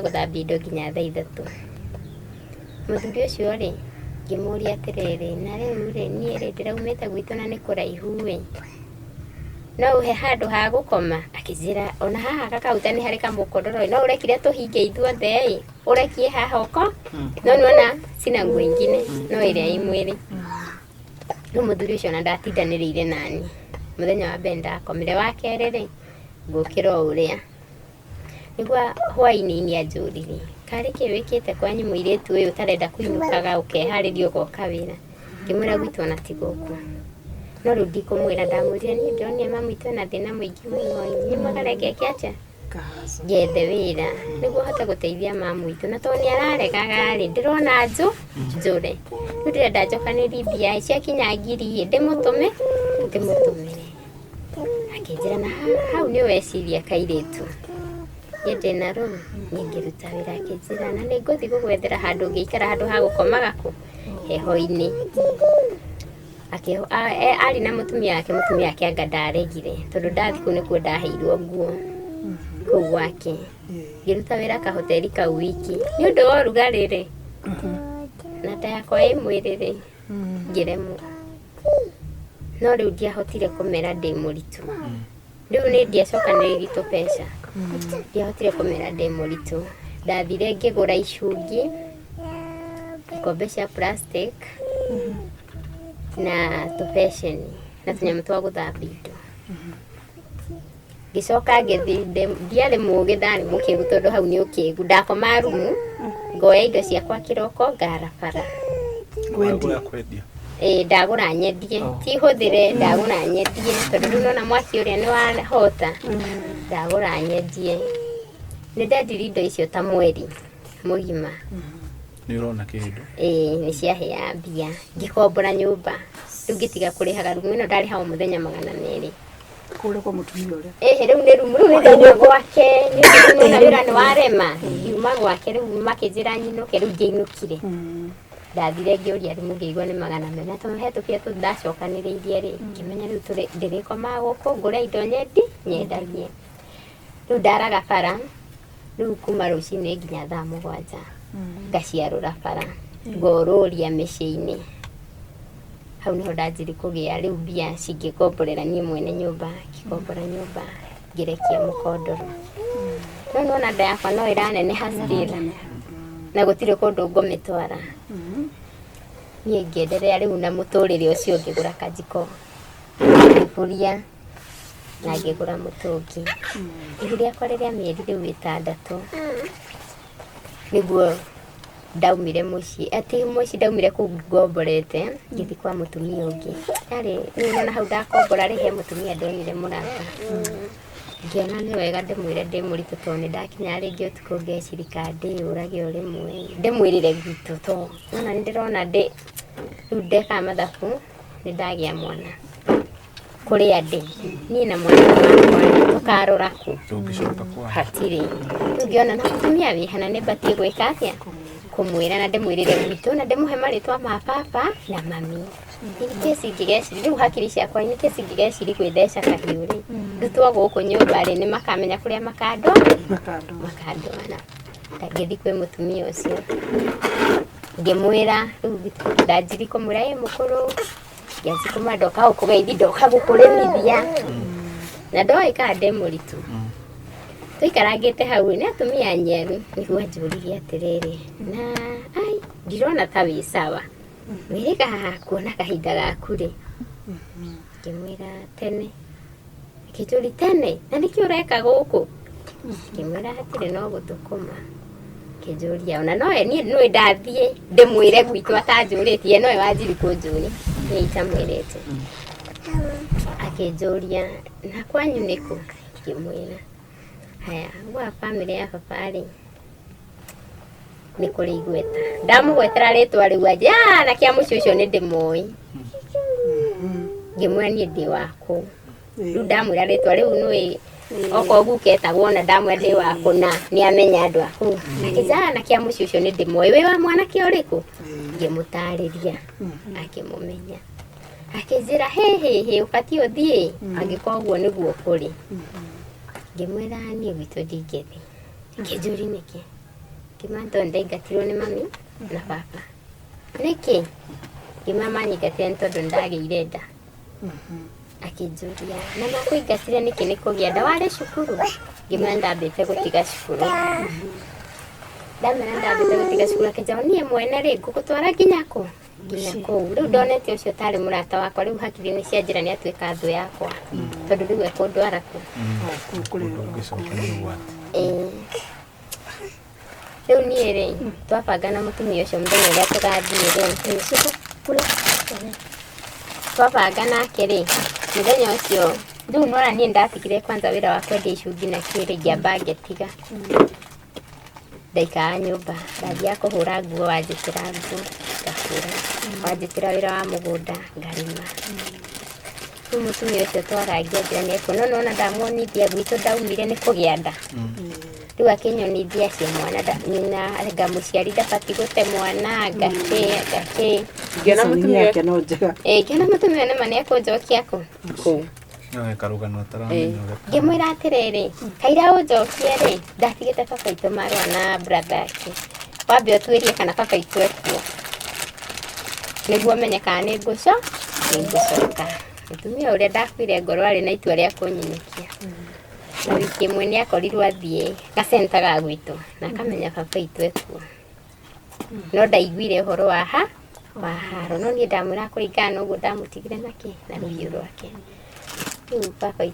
gũthambia indo nginya thaa 3 mũthuri ũcio rĩ ngĩmũria atĩrĩrĩ na rĩu rĩ niĩ rĩ ndĩraumĩte gwitũ na nĩ kũraihu ĩ no ũhe handũ ha gũkoma akĩnjĩra ona haha gakauta nĩ harĩ kamũkondoro no ũrekire tũhinge ithuothe ĩ ũrekie haha ũko no nĩwona sina nguo ingine no ĩrĩa ĩ mwĩrĩ no mũthuri ũcio ona ndatindanĩrĩire nani mũthenya wa mbere ndakomire wa kerĩ rĩ ngũkĩra ũrĩa nĩguo hwainĩ anjũrire karĩ kĩ wĩkĩte kwanyu mũirĩtu ũyũ ũtarenda kũinũkaga ũkeharĩria ũgoka wĩra ngĩmwĩra gwitũ ona ti gũkũ no rĩu ndikũmwĩra ndamwĩrire niĩ ndĩronire mami witũ ena thĩna mũingĩ mũno nĩ mwagare ngeke atĩa ngethe wĩra nĩguo hote gũteithia mamu witũ na tondũ nĩ araregaga rĩ ndĩrona njũre rĩu ndĩrenda njokanĩrie mbia ciakinya ngiri ndĩmũtũmĩre akĩnjĩra na hau nĩ weciria kairĩtu niĩ ndĩna rũu niĩ ngĩruta wĩra akĩnjĩra na nĩ ngũthiĩ gũgwethera handũ ngĩikara handũ ha gũkomaga kũ heho-inĩ arĩ na mũtumia wake anga ndaregire tondũ ndathi kũu nĩkuo ndaheirwo nguo kũu gwake ngĩruta wĩra kahoteli kau wiki nĩ ũndũ wa ũrugarĩ rĩ na nda yakwa ĩ mwĩrĩ rĩ ngĩremwo no rĩu ndiahotire kũmera ndĩ mũritũ rĩu nĩ ndiacokanĩrĩirie tũbeca ndiahotire kũmera ndĩ mũritũ ndathire ngĩgũra icungi ikombe cia plastic na tũbeceni na tũnyamũ twa gũthambia indo ngĩcoka ngĩthi ndiarĩ mũgĩ ndarĩ mũkĩgu tondũ hau nĩ ũkĩgu ndakoma rumu ngoya indo ciakwa kĩroko ngara bara kwendia ndagũra nyendie ti hũthĩre ndagũra nyendie tondũ rĩu nona mwaki ũrĩa nĩ wahota ndagũra nyendie nĩ ndendirie indo icio ta mweri mũgima nĩ ũrona kĩndũ nĩ ciahea mbia ngĩkombora nyũmba rĩu ngĩtiga kũrĩhaga rumu ĩno ndarĩha o mũthenya 200 kũrĩa kwa mũtumia ũrĩa rĩu nĩ rumu rĩu nĩ gwake nĩ wĩra nĩ warema yuma gwake rĩu makĩnjĩra nyinũke rĩu ngĩinũkire ndathire ngĩũria rumu ngĩigua nĩ 200 tũhĩtũkie ndacokanĩrĩirie rĩ ngĩmenya rĩu ndĩrĩkomaga gũkũ ngũre indo nyendagie rĩu ndaraga bara rĩu kuma rũcinĩ nginya thaa 7 ngaciarũra bara ngorũria mĩciĩ-inĩ hau niho ndanjiri kũgĩa rĩu mbia cingĩkomborera niĩ mwene nyũmba ngĩkombora nyũmba ngĩrekia mũkondoro no nona nda yakwa no ĩraneneha still na gũtirĩ kũndũ ngũmĩtwara niĩ ngĩenderea rĩu na mũtũrĩre ũcio ngĩgũra kanjiko ngĩkũria na ngĩgũra mũtũngi ihu rĩakwa rĩrĩa mĩeri rĩu 6 nĩguo ndaumire mũciĩ mũciĩ ndaumire kũu ngomborete ngĩthi kwa mũtumia ũngĩ yarĩ nĩwona hau ndakombora rĩhe mũtumia ndonire mũrata ngĩona nĩ wega ndĩmwĩre ndĩ mũritũ tondũ nĩ ndakinya rĩngĩ ũtukũ ngecirika ndĩyũrage o rĩmwe ndĩmwĩrĩre gwitũ tondũ nona nĩ ndĩrona rĩu ndeka mathabu nĩ ndagĩa mwana kũrĩa ndĩ niĩ na mwana wakwa tũkarora kũ hatirĩ rĩu ngĩona na mũtumia wĩ hana nĩ batiĩ gwĩka atĩa kũmwĩra na ndĩmwĩrĩre gwitũ na ndĩmũhe marĩtwa ma papa na mami nikĩci ngĩgeciri rĩu hakiri ciakwa nikĩci ngĩgeciri gwĩtheca kahiũ rĩ ndutwo gũkũ nyũmba rĩ nĩ makamenya kũrĩa makandwana ngĩthi kwĩ mũtumia ũcio ngĩmwĩra rĩu ndanjiri kũmwĩra mũkũrũ ngĩaci kuma ndoka kũgeithia ndoka gũkũrĩmithia na ndoĩ kana ndĩ mũritũ tũikarangĩte hau nĩ atumia nyeru nĩguo anjũririe atĩrĩrĩ na ai ndirona ta wĩ sawa wĩrĩga haha kuona kahinda gaku rĩ ngĩmwĩra tene kĩjũri tene na nĩkĩ ũreka gũkũ ngĩmwĩra hatirĩ no gũthũkũma kĩjũria ona nowe niĩ nĩwe ndathiĩ ndĩmwĩre gwitũ atanjũrĩtie nowe wanjiri kũnjũria nĩ itamwĩrĩte akĩnjũria na kwanyu nĩkũ ngĩmwĩra haya gwa family ya papa rĩ nĩ kũrĩ igweta ndamũgwetera rĩtwa rĩu aje na kĩa mũciĩ ũcio nĩ ndĩmũĩ ngĩmwĩra niĩ ndĩ wakũ rĩu ndamwĩra rĩtwa rĩu nĩwe oko guketagwo na ndamwĩra ndĩ wakũ na nĩ amenya andũ akũ akĩnjara na kĩa mũciĩ ũcio nĩ ndĩmũĩ wĩ wa mwanake ũrĩkũ ngĩmũtarĩria akĩmũmenya akĩnjĩra hĩ ũbatiĩ ũthiĩ angĩkorwo ũguo nĩguo kũrĩ ngĩmwĩra niĩ gwitũ ndingĩthi kĩnjũri nĩkĩ ngĩmantũ ndaingatirwo nĩ mami na papa nĩkĩ ngĩmamanyingatire nĩ tondũ ndagĩire nda akĩnjũria na makũingatire nĩkĩ nĩ kũgĩa nda warĩ cukuru ngĩmwĩra ndambĩte gũtiga cukuru ndamwĩra ndambĩte gũtiga cukuru akĩnjĩra niĩ mwene rĩ ngũgũtwara nginya kũ rĩu ndonete ũcio tarĩ mũrata wakwa rĩu hakiri nĩ cianjĩra nĩ atuĩka thũ yakwa tondũ rĩu ekũndwara kũ rĩu niĩ rĩ twabanga na mũtumia ũcio mũthenya ũrĩa tũgathiĩ rĩ twabanga nake rĩ mũthenya ũcio rĩu nora niĩ ndatigire kwanza wĩra wa kwendia icungi na kĩrĩ ngĩamba ngĩtiga ndaikaga nyũmba ndathiaga kũhũra nguo wanjĩtĩra nguo ngahũra wanjĩtĩra wĩra wa mũgũnda ngarĩma rĩu mũtumia ũcio twarangia njĩra nĩ ekuona nona ndamuonithia gwitũ ndaumire nĩ kũgĩa nda rĩu akĩnyonithia acio mwana nyina ngamũciari ndabatiĩ gũte mwana ngakĩ ngĩona mũtumia wake no njega ngĩona mũtumia nĩma nĩ ekũnjokia kũ ngĩmwĩra atĩrĩrĩ kaira ũnjokie rĩ ndatigĩte baba itũ marũa na brother yake wambe ũtuĩrie kana baba itũ ekuo nĩguo menye kana nĩ ngũcoka mũtumia ũrĩa ndakuire ngoro arĩ na itua rĩa kũnyinĩkia na wiki ĩmwe nĩ akorirwo athiĩ gacenta ga gwitũ na akamenya baba itũ ekuo no ndaiguire ũhoro wa haro no niĩ ndamwĩra kũringana na ũguo ndamũtigire na rũhiũ rwake rĩu baba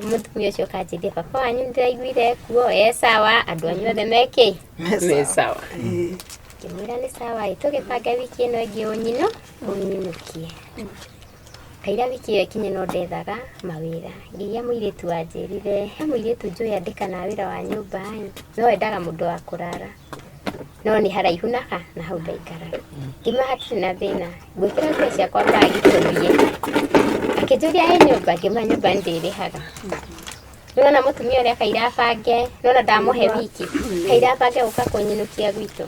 mũtumia ũcio kanjĩria baba wanyu nĩndĩraiguire ekuo sawa andũ anyu othe me sawa ngĩmwĩra nĩ sawa tũgĩbanga wiki ĩno ĩngĩ ũnyino ũnyinũkie. Kaira wiki ĩyo ĩkinye no ndethaga mawĩra. Ngĩgia mũirĩtu wanjĩrire he mũirĩtu njũĩ andĩkana wĩra wa nyũmba no endaga mũndũ wa kũrara no nĩ haraihu na hau ndaikaraga. Ngĩma hatirĩ na thĩna ngwĩkĩra nguo ciakwa mbagi tũthiĩ. Akĩnjũria he nyũmba ngĩmwĩra nyũmba ndĩrĩhaga. Nĩwona mũtumia ũrĩa Kaira abange nĩwona ndamũhe wiki Kaira abange gũka kũnyinũkia gwitũ.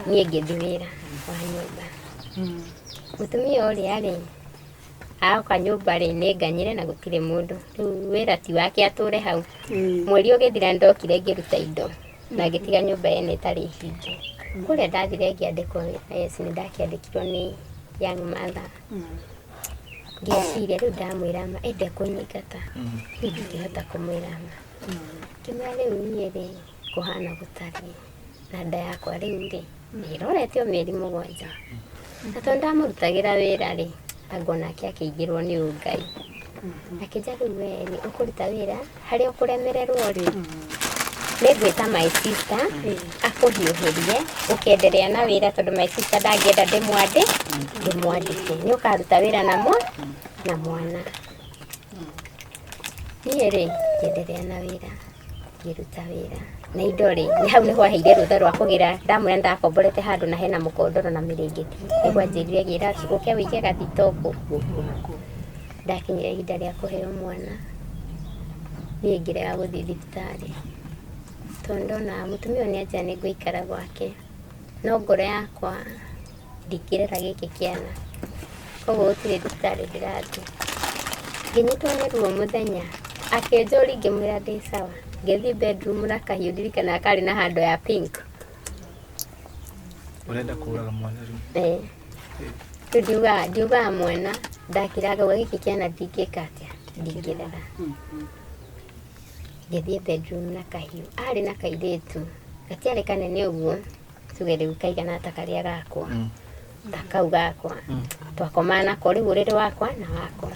Niĩ ngĩthiĩ wĩra wa nyũmba. Mũtumia ũrĩa rĩ aoka nyũmba rĩ nĩnganyire na gũtirĩ mũndũ. Rĩu wĩra ti wake atũre hau. Mweri ũgĩthira ndokire ngĩruta indo na ngĩtiga nyũmba yene ĩtarĩ hinge. Kũrĩa ndathire ngĩandĩkwo wĩra nĩ ndakĩandĩkirwo nĩ young mother. Ngĩciria rĩu ndamwĩra ma ende kũnyingata rĩu ndingĩhota kũmwĩra ma. Ngĩmwĩra rĩu niĩ rĩ kũhana gũtariĩ na nda yakwa rĩu rĩ nĩĩroretio mĩeri 7. Na tondũ ndamũrutagĩra wĩra rĩ angona nake akĩingĩrwo nĩ ũngai. Akĩnja rĩu we nĩ ũkũruta wĩra harĩa ũkũremererwo rĩ nĩngwĩta my sister akũhiũhĩrie ũkenderea na wĩra tondũ my sister ndangĩenda ndĩmwandĩke nĩ ũkaruta wĩra na mwana. Niĩ rĩ ngĩenderea na wĩra ngĩruta wĩra na indo rĩ nĩ hau nĩho aheire rũtha rwa kũgĩra. Ndamwĩra ndakomborete handũ na hena mũkondoro na mĩrĩngĩti nĩguo anjĩrire gĩra ũke wĩige gathitoko. Ndakinyire ihinda rĩa kũheo mwana niĩ ngĩrega gũthiĩ thibitarĩ tondũ ndona mũtumia ũyũ nĩanjĩra nĩngũikara gwake no ngoro yakwa ndingĩrera gĩkĩ kĩana koguo gũtirĩ thibitarĩ ndĩrathiĩ. Ngĩnyitwo nĩ ruo mũthenya akĩnjũria ngĩmwĩra ndĩ sawa. Ngĩthiĩ bedroom na kahiũ ndirikana karĩ na handũ ya pink. Ũrenda kũraga mwana rĩu? Rĩu ndiugaga mwana ndakĩraga gĩkĩ kĩana ndingĩka atĩa ndingĩrera. Ngĩthiĩ bedroom na kahiũ arĩ na kairĩtu gatiarĩ kanene ũguo tuge rĩu kaigana ta karĩa gakwa ta kau gakwa twakoma nako rĩu ũrĩrĩ wakwa na wakwa.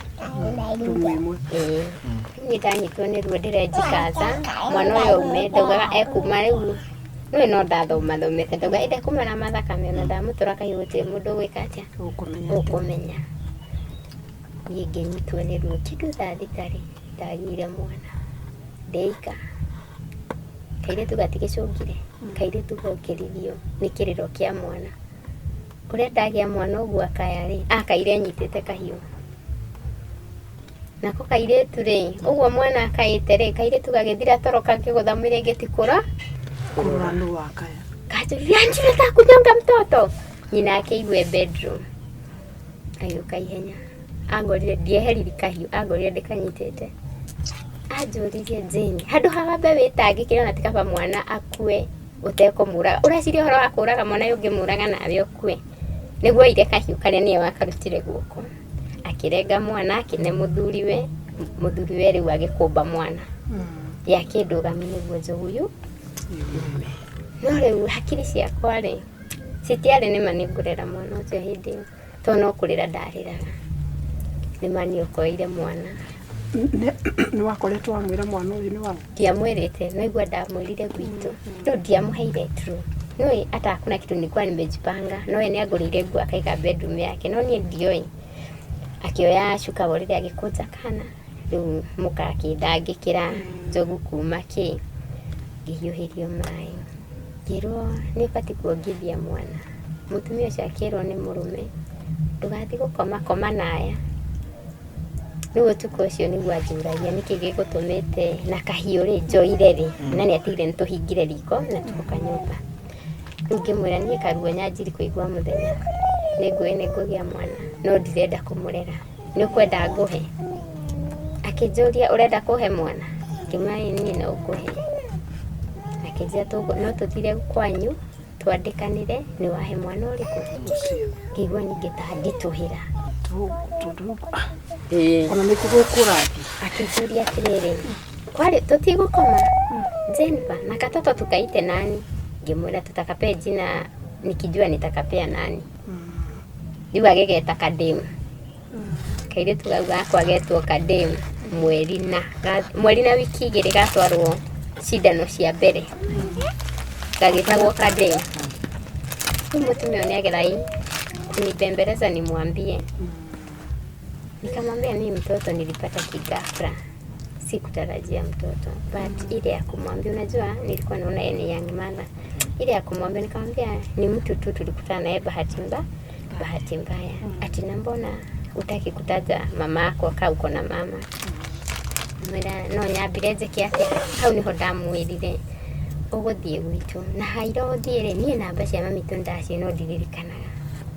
Niĩ ndanyitwo nĩ ruo ndĩrenjikaza mwana ũyũ ume ndaugaga ekuma rĩu nĩwe no ndathomete ndauga ende kumana mathakame na ndamũtwara kahiũ gũtirĩ mũndũ gwĩka atĩa ũkũmenya. Niĩ ngĩnyitwo nĩ ruo kĩndũ thaa thitarĩ ndagĩire mwana ndeika kairĩtu gatigĩcũngire kairĩtu gokĩririo nĩ kĩrĩro kĩa mwana. Ũrĩa ndagĩa mwana ũguo akaya rĩ akaire nyitĩte kahiũ nako kairĩtu rĩ ũguo mwana akaĩte rĩ kairĩtu gagĩthira toro kakĩgũtha mĩrĩngĩti kũra nũ wakaya kanjũria nataka kunyonga mtoto. Nyina akĩigue bedroom agĩũka ihenya angorire ndieheriri kahiũ angorire ndĩkanyitĩte anjũririe Jane handũ hawambe wĩtangĩkĩre na tikaba mwana akue ũtekũmũraga ũreciria ũhoro wa kũraga mwana ũngĩmũraga nawe ũkue. Nĩguo ire kahiũ karĩa niĩ wakarutire guoko akĩrenga mwana akĩne mũthuriwe rĩu agĩkũmba mwana yakĩndũgami nĩguo njoguyu. No rĩu hakiri ciakwa rĩ citiarĩ nĩma nĩngũrera mwana ũcio hĩndĩ ĩyo tondũ no kũrĩra ndarĩraga nĩma nĩũkoire mwana. Nĩ wakoretwo wamwĩra mwana ũyũ nĩ waku? Ndiamwĩrĩte naigua ndamwĩrire gwitũ rĩu ndiamũheire true no hata hakuna kitu nilikuwa nimejipanga. No yeye nĩangũrĩire nguo akaiga bedroom yake no niĩ ndioĩ. Akĩoya cuka rĩrĩa agĩkũnja kana rĩu mũka akĩndangĩkĩra njogu kuma ngĩhiũhĩrio maĩ ngĩrwo nĩbatiĩ kuongithia mwana. Mũtumia ũcio akĩrwo nĩ mũrũme ndũgathiĩ gũkoma naya. Rĩu ũtukũ ũcio nĩguo anjũragia nĩkĩ gĩgũtũmĩte na kahiũ rĩ njoire rĩ na nĩatigire nĩtũhingire riko na tũgoka nyũmba. Rĩu ngĩmwĩra niĩ karuo nyanjiri kũigua mũthenya nĩngũgĩa mwana no ndirenda kũmũrera nĩũkwenda ngũhe. Akĩnjũria ũrenda kũhe mwana ngĩmwĩra niĩ no ngũhe. Akĩnjĩra no tũthire kwanyu twandĩkanĩre nĩ wahe mwana ũrĩkũ. Ngĩigua ningĩ ta nditũhĩra ona nĩkũgũkũrathi. Akĩnjũria atĩrĩrĩ kwari tutigũkoma Jennifer na katoto tukaite nani? Ngĩmwĩra tutakapea jina nikijua nitakapea nani. Rĩu agĩgeta Kademu. Kairĩtu kau gakwa getwo Kademu mweri na wiki 2 gatwarwo cindano cia mbere gagĩtagwo Kademu. Mutumia oniagerai kunibembeleza nimwambie. Nikamwambia mimi mtoto nilipata kigafra. Sikutarajia mtoto. But ile ya kumwambia, unajua nilikuwa naona yeye ni young mama. Ile ya kumwambia nikamwambia ni mtu tu tulikutana naye bahati mbaya. Ati na mbona utaki kutaja mama yako kama uko na mama? Mwera no nyambireze kiasi hau niho ndamwirire uguthie gwitu na hairo thiire nie namba cia mami tundaci no ndiririkanaga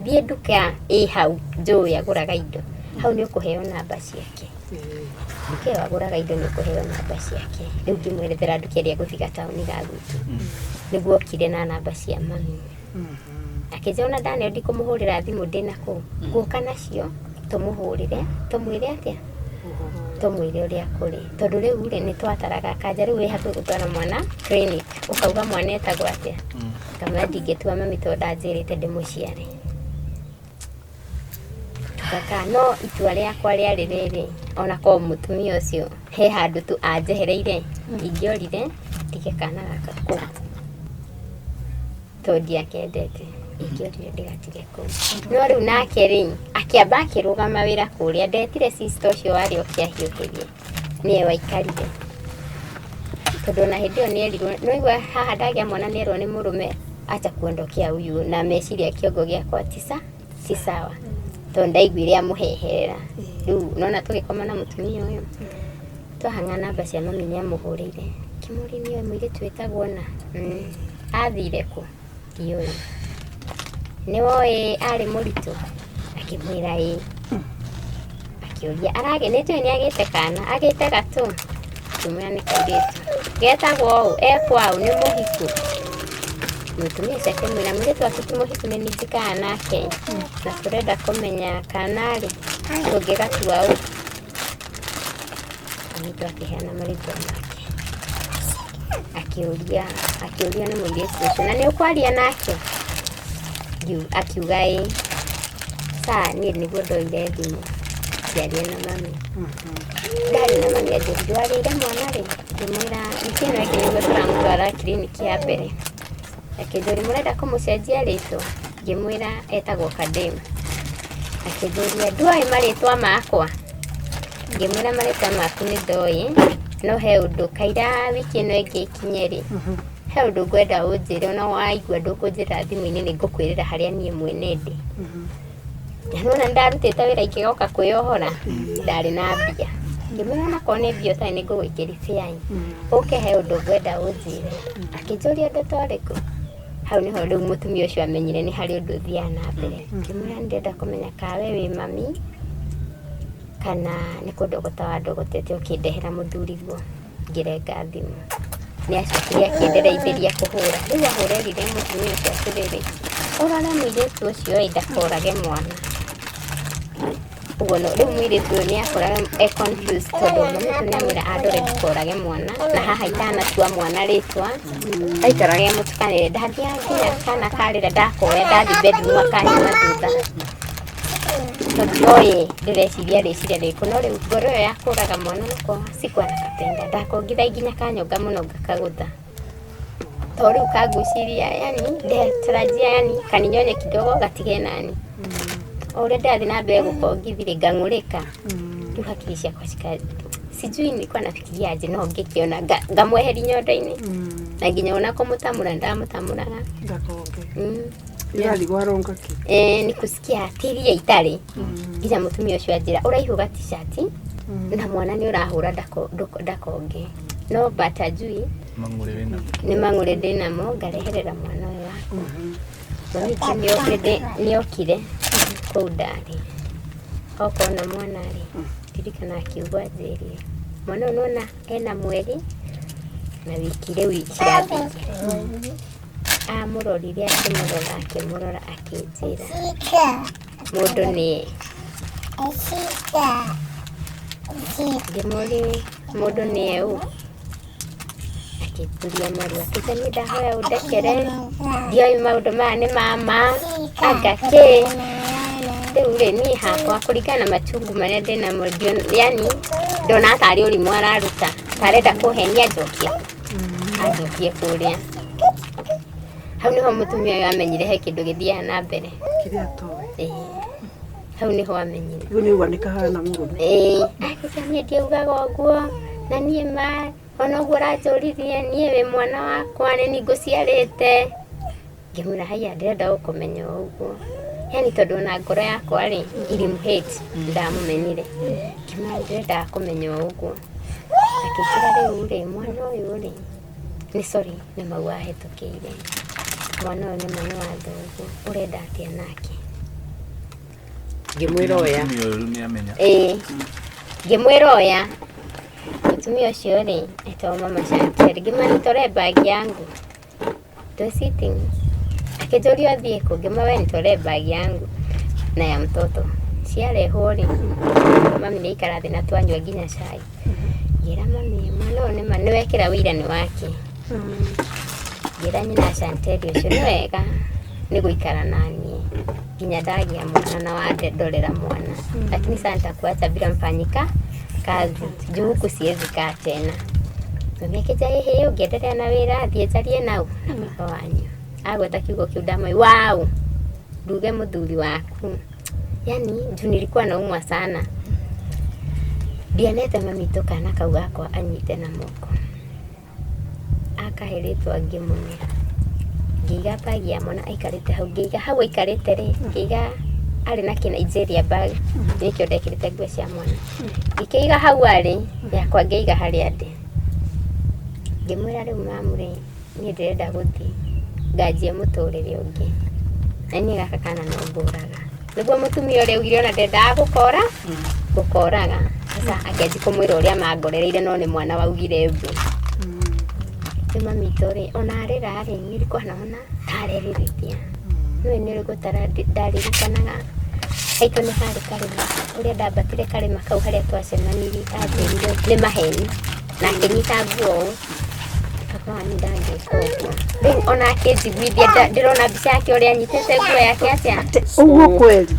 thie nduka hau njui aguraga indo hau ni ukuheo namba ciake ke aguraga indo ni ukuheo namba ciake riu ngimwerethera nduka iria guthiga tauni ga gwitu niguo kire na namba cia mami akijona Daniel ndikumuhurira thimu ndina ku guka nacio tumuhurire tumwire atia tumwire uria kuri tondu riu ri ni twataraga kanja riu hakuhi gutwara mwana clinic ukauga mwana etagwo atia kama ndingetua mami tondu anjirite ndimuciare kaka no itua riakwa riari riri ona ko mutumia ucio he handu tu anjehereire ingiorire ndike kana gaka ku todi akendete ingiorire ndigatige ku no riu nake ri akiamba akirugama wira kuria ndetire sister ucio wari okiahiuhirie niye waikarire tondu na hindi ni erirwo no igwa haha ndagia mwana nerwo ni murume acha kuondokia uyu na meciria kiongo giakwa ti sawa tondu ndaiguire amuheherera riu nona tugikoma na mutumia uyu twahanga namba cia mami ni amuhurire kimuri ni mwire twetagwo na athire ku ndioi niwoe ari muritu akimwira akiuria aragenete ni agite kana agite gatu tumia ni kairetu getagwo ekwau ni muhiku mutumia cake mwira muritu ati muhiku ni nijikana nake na turenda kumenya kanari tungigatuwa u anitu akiheana maritwa make akiuria ni muiritu ucio na ni ukwaria nake akiuga saa ni niguo ndoire thimu ciaria na mami ndari na mami ndwarire mwana ri ndimwira nikino eki niguo turamutwara kliniki ya mbere akithuri murenda kumucenjia ritwa ngimwira etagwo Kadem akithuria ndwai maritwa makwa ngimwira maritwa maku ni ndoi no he undu kaira wiki ino ingi ikinyeri he undu ngwenda unjire ona waigua ndukunjira thimu-ini ni ngukwirira haria nie mwene ndi nona ndarutite wira ingigoka kwiohora ndari na mbia ngimwira nako ni mbia tai ni ngugwikiri fiai uke he undu ngwenda unjire akinjuria undu toriku hau niho riu mutumia ucio amenyire ni hari undu thia na mbere ngimwira ndenda kumenya kawe wi mami kana ni kundogota wandogotete ukindehera muthuriguo ngirenga thimu ni acokire akindereithiria kuhura riu ahurerire mutumia ucio atiriri urare muiritu ucio ndakorage mwana uguo no riu muiritu uyu ni akoraga confused tondu mutumia niamwira andore ndikorage mwana na haha itanatua mwana ritwa aikarage mutukanire ndathia nginya kana karira ndakoya ndathi bedroom akanyuma thutha tondu ndireciria riciria riku no riu ngoro iyo yakuraga mwana nako sikwa nakapenda ndakongitha nginya kanyonga muno ngakagutha to riu kanguciria yani ndetarajia yani kaninyonye kidogo gatige nani ore ndathi na mbere gukongithire ngang'urika riu hakiri ciakwa sijui nilikuwa nafikiria aje no ngikiona ngamweheri nyondo-ini na nginya ona kumutamura ndamutamuraga ndakonge yali gwaronga ki ni kusikia tiria itari nginya mutumia ucio anjira uraihuga t-shirt na mwana ni urahura ndakonge no batajui ni mang'ure ndinamo ngareherera mwana uyu waku mami niokire kuu ndari okona mwana ri ndirikana akiugwa njirie mwana uyu nona ena mweri na wiki riu irathire amurorire akimurora akinjira mundu ni ngimuri mundu ni eu akituria maru akitani ndahoya undekere ndioi maundu maya ni mama agake riu ri ni hakwa kurigana machungu maria ndinamo yani ndona tari urimu araruta tarenda kuhenia njokie kuria hau niho mutumia uyu amenyire he kindu githiaga na mbere kiria toy hau niho amenyire riu ni wanika hana murume akija nie ndiugaga uguo na nie ma ona uguo ranjuririe nie we mwana wakwa ni nguciarite ngimwira haya ndirenda gukumenya uguo yani tondu na ngoro yakwa ri irimuhate ndamumenire ngimwira ndirenda kumenya uguo akikira riu ri mwana uyu ri ni sorry ni maua hetukire mwana uyu ni mwana wa thoguo urenda atia nake ngimwira oya ngimwira oya mutumia ucio ri etwa mama Chantel ngimani tore bag yangu to sitting akijoria thie ku ngimawe nitore bag yangu na ya mtoto ciarehwo ri mami ni ikara thina twanywa nginya cai ngira mami mwana ni wekira wira ni wake ngira nyina Chantel ucio ni wega ni guikara nanie nginya ndagia mwana na wandorera mwana lakini santa kuacha bila mfanyika kazi juu huku siwezi kaa tena mami akija hehe ungendelea na wira thie jarie nau na baba wanyu agweta kiugo kiu ndamwe wow nduge muthuri waku yani juu nilikuwa naumwa sana ndianete mami tukana kau gakwa anyite na moko akaheretwo ngimumira ngiga bagi ya mwana aikarite hau ngiga hau aikarite ri ngiga ari na kina Nigeria bag nikio ndekirite nguo cia mwana ikiiga hau ari yakwa ngiga hari ande ngimwira riu mamure ni ndirenda guthi ngajie muturire ungi ani gaka kana no mburaga niguo mutumia uri ugire ona ndenda gukoraga sasa akiaji kumwira uria mangorereire no ni mwana waugire mbu mami tore ona arera ari nilikuwa naona arerithia no nilikuwa ndaririkanaga aito ni hari karima uria ndabatire karima kau haria twacemaniri athirire ni maheni na kinyita nguo akwa ni ndangikoguo then ona akijiguithia ndirona mbica yake uria anyitete nguo yake atia uguo kweli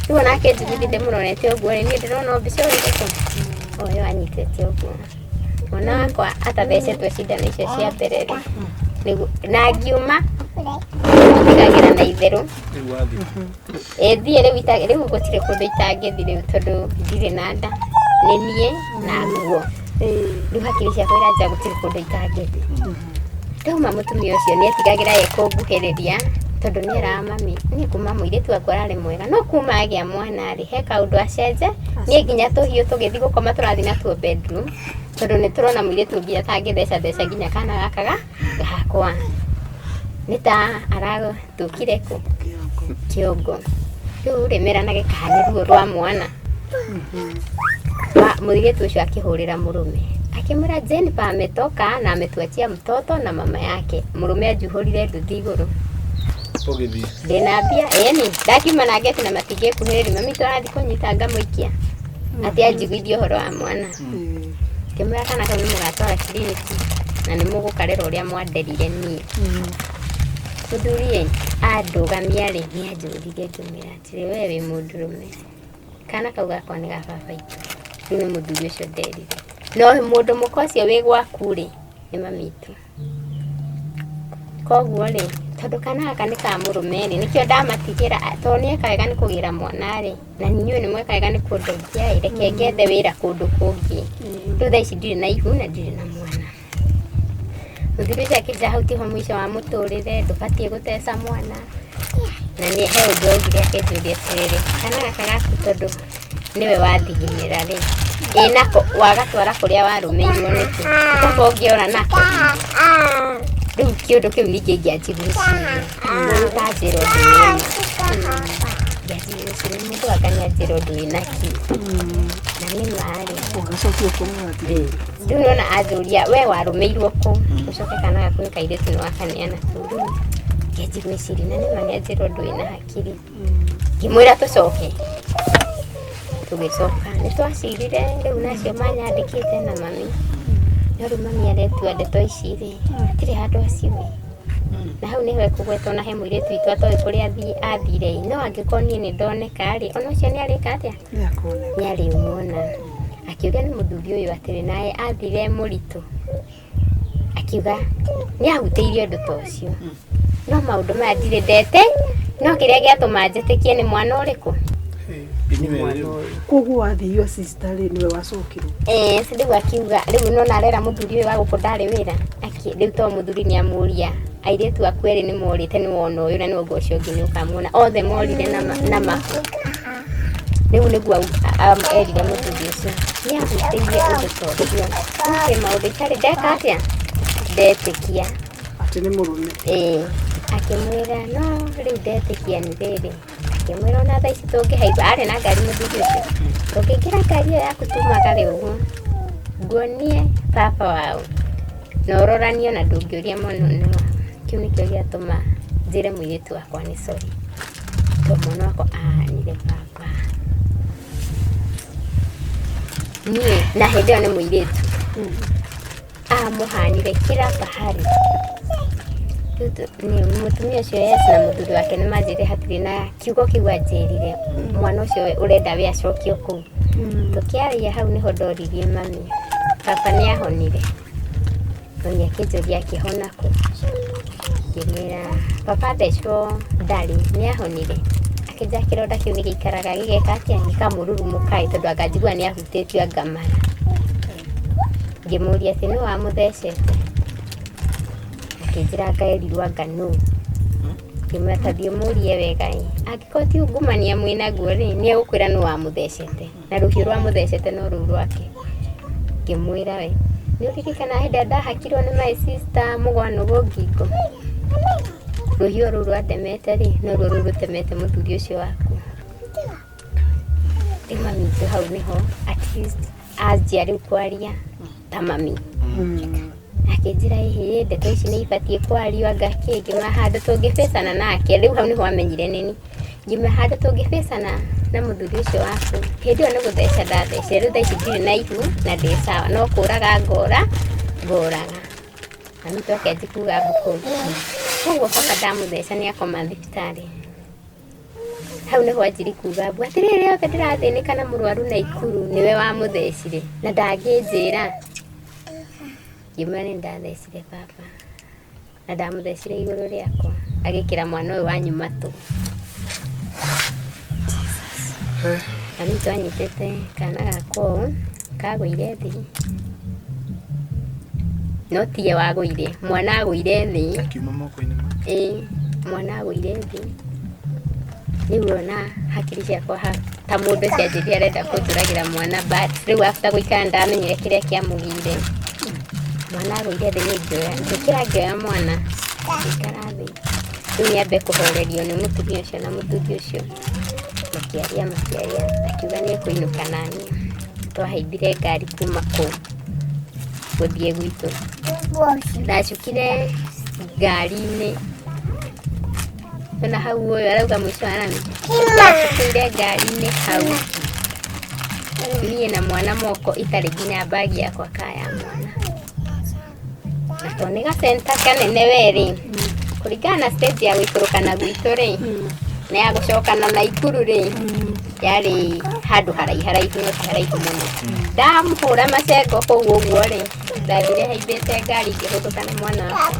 ona akijiguithia ndimuronete uguo ni ndirona mbica uriko oyo anyitete uguo mwana wakwa atathecetwe cindano icio cia mbere na ngiuma ikagira na itheru thie riu gutire kundu itangithi riu tondu ndire na nda ni nie na nguo riu hakiri ciakwa iranja gutire kundu itangithi ndauma mutumia ucio ni etigagira ye kunguhiriria tondu ni era mami ni kuma muiritu wakwa arari mwega no kuma agia mwana ri he kaundu acenje ni nginya tuhiu tugithi gukoma turathi natuo bedroom tondu ni turona muiritu nginya tangitheca nginya kana gakaga gakwa nita aratukire ku kiongo riu remera na gikahani ruo rwa mwana muiritu ucio akihurira murume akimura Jane pa ametoka na ametuachia mtoto na mama yake murume ajuhurire nduthi iguru ugithi ndinambia ni ndakiuma na ngeti na matige kuhiri mami twarathi kunyita ngamuikia ati anjiguithio horo wa mwana kimura kana kau mugatwara kiriniki na ni mugukarera uria mwanderire nie muthurie andugamia ri ni anjurire ngimira atiri we wi mundurume kana kau gakwa ni ga baba itu ni muthuri ucio nderire no mundu mukocio wi gwaku ri ni mamitu koguo ri tondu kana gaka ni ka murume ri nikio ndamatigira toni ekaiga ni kugira mwana ri na ninyue ni mwekaiga ni kundeithia ireke ngethe wira kundu kungi riu thaa ici ndiri na ihu na ndiri na mwana muthuri ucio akija hau tiho mwisho wa muturire ndubatie guteca mwana na ni he undu augire akinjuria atiriri kana gaka gaku tondu niwe wathiginira ri nako wagatwara kuria warumeirwo niki koko ungiona nako riu kiundu kiu ningi ngianjiguciria mutajirwo ngianjiguciria mundu akania njirwo ndui naki na ni mari ugacokia kumwati riu nona athuria we warumeirwo ku ucoke kana gaku ni kairitu ni wakaneana kuru ngianjiguciria na ni mani anjirwo ndui na hakiri ngimwira tucoke tugicoka ni twacirire riu nacio manyandikite na mami no riu mami aretua ndeto ici ri atiri handu aciui na hau niho ekugwetwo na he muiritu itu atoe kuria athire no angikorwo nie ni ndoneka ri ona ucio ni arika atia ni ari umona akiuga ni muthuri uyu atiri naye athire muritu akiuga ni ahuteirie undu ta ucio no maũndũ maya ndirĩ ndete no kĩrĩa gĩatũma njĩtĩkie nĩ mwana ũrĩkũ koguo wathiio sister rĩ niwe wacokirwo rĩu akiuga rĩu nona arera mũthuri ũyũ wa gũkũ ndarĩ wĩra rĩu to mũthuri nĩ amũria airĩtu aku erĩ nĩ morĩte nĩ wona ũyũ na nĩ ũguo ũcio ũngĩ nĩ ũkamuona othe morire na maku rĩu nĩguo erire mũthuri ũcio nĩ ahutĩirie ũndũ tondũ nĩ maũndũ itarĩ ndeka atĩa ndetĩkia atĩ nĩ mũrũme akĩmwĩra no rĩu ndetĩkia nĩ rĩrĩ akĩmwĩra ona thaa ici tũngĩhaigua arĩ na ngari mũthuri ũcio tũngĩingĩra ngari ĩyo yaku tumagare ũguo nguonie baba wao na ũroranio na ndũngĩũria mwana wao kĩu nĩkĩo gĩatũma njĩre mũirĩtu wakwa nĩ sorry to mwana wakwa ahanire baba niĩ na hĩndĩ ĩyo nĩ mũirĩtu amũhanire kila pahali mũtumia ũcio Yesu na mũthuri wake nĩ manjĩrire hatirĩ na kiugo kĩu anjĩrire mwana ũcio ũrenda we acokio kũu tũkĩaria hau nĩho ndoririe mami baba nĩ ahonire mami akĩnjũria akĩhona kũ ngĩmwĩra baba thecwo ndarĩ nĩ ahonire akĩnja kĩronda kĩu nĩ gĩikaraga gĩgeka atĩa gĩkamũrurumũka tondũ anga njigua nĩ ahutĩtio ngamara ngĩmũria atĩ nĩ wamũthecete akĩnjĩra ngaerirwo anga nũ ngĩmwĩra ta thiĩ mũrie wega angĩkorwo ti ungumania mwĩnaguo rĩ nĩ egũkwĩra nũ wamũthecete na rũhiũ rwamũthecete no rũu rwake ngĩmwĩra we nĩ ũririkana hĩndĩ ndahakirwo nĩ my sister mũgwanũgũ ngingo rũhiũ rũu rwandemete rĩ no ruo rũu rũtemete mũthuri ũcio waku rĩu mami witũ hau nĩho at least anjia rĩu kwaria ta mami akĩnjĩra ĩhĩ ndeto ici nĩ ibatiĩ kwario anga kĩ ngĩmwĩra handũ tũngĩbĩcana nake rĩu hau nĩho amenyire nĩni ngĩmwĩra handũ tũngĩbĩcana na mũthuri ũcio waku hĩndĩ ĩyo nĩ gũtheca ndathecire rĩu thaa ici ndirĩ na ihu na ndĩ sawa no kũraga ngũraga na nĩ twakenji kuga mbũkũ koguo baba ndamũtheca nĩ akoma thibitarĩ hau nĩho anjiri kuga mbu atĩrĩrĩ othe ndĩrathĩnĩka na mũrwaru Naikuru nĩwe wamũthecire na ndangĩnjĩra ngĩmwĩra nĩ ndathecire baba na ndamũthecire igũrũ rĩakwa agĩkĩra mwana ũyũ wanyu matũ na rĩu twanyitĩte kana gakwa ũũ kagũire thĩ no tiye wagũire mwana agũire thĩ akiuma moko-inĩ mwana agũire thĩ rĩu ona hakiri ciakwa ta mũndũ cianjĩria arenda kũnjũragĩra mwana but rĩu after gũikara ndamenyire kĩrĩa kĩamũgire mwana agũire thĩ nĩngĩkĩra ngĩoya mwana gĩikara thĩ rĩu nĩambe kũhorerio nĩ mũtumia ũcio na mũthuri ũcio makĩaria akiuga nĩ ekũinũka naniĩ twahaimbire ngari kuma kũu gũthiĩ gwitũ ndacukire ngari-inĩ na hau ũyũ arauga mũico wa rami ndacukire ngari-inĩ hau niĩ na mwana moko itarĩ nginya bagi yakwa kaya mwana na to nĩ gacenta kanene werĩ kũringana na stage ya gũikũrũka na gwitũ rĩ na ya gũcoka na Naikuru rĩ yarĩ handũ haraihu no ti haraihu mũno ndamũhũra macengo kũu ũguo rĩ ndathire haimbĩte ngari ngĩhũthũka nĩ mwana wakwa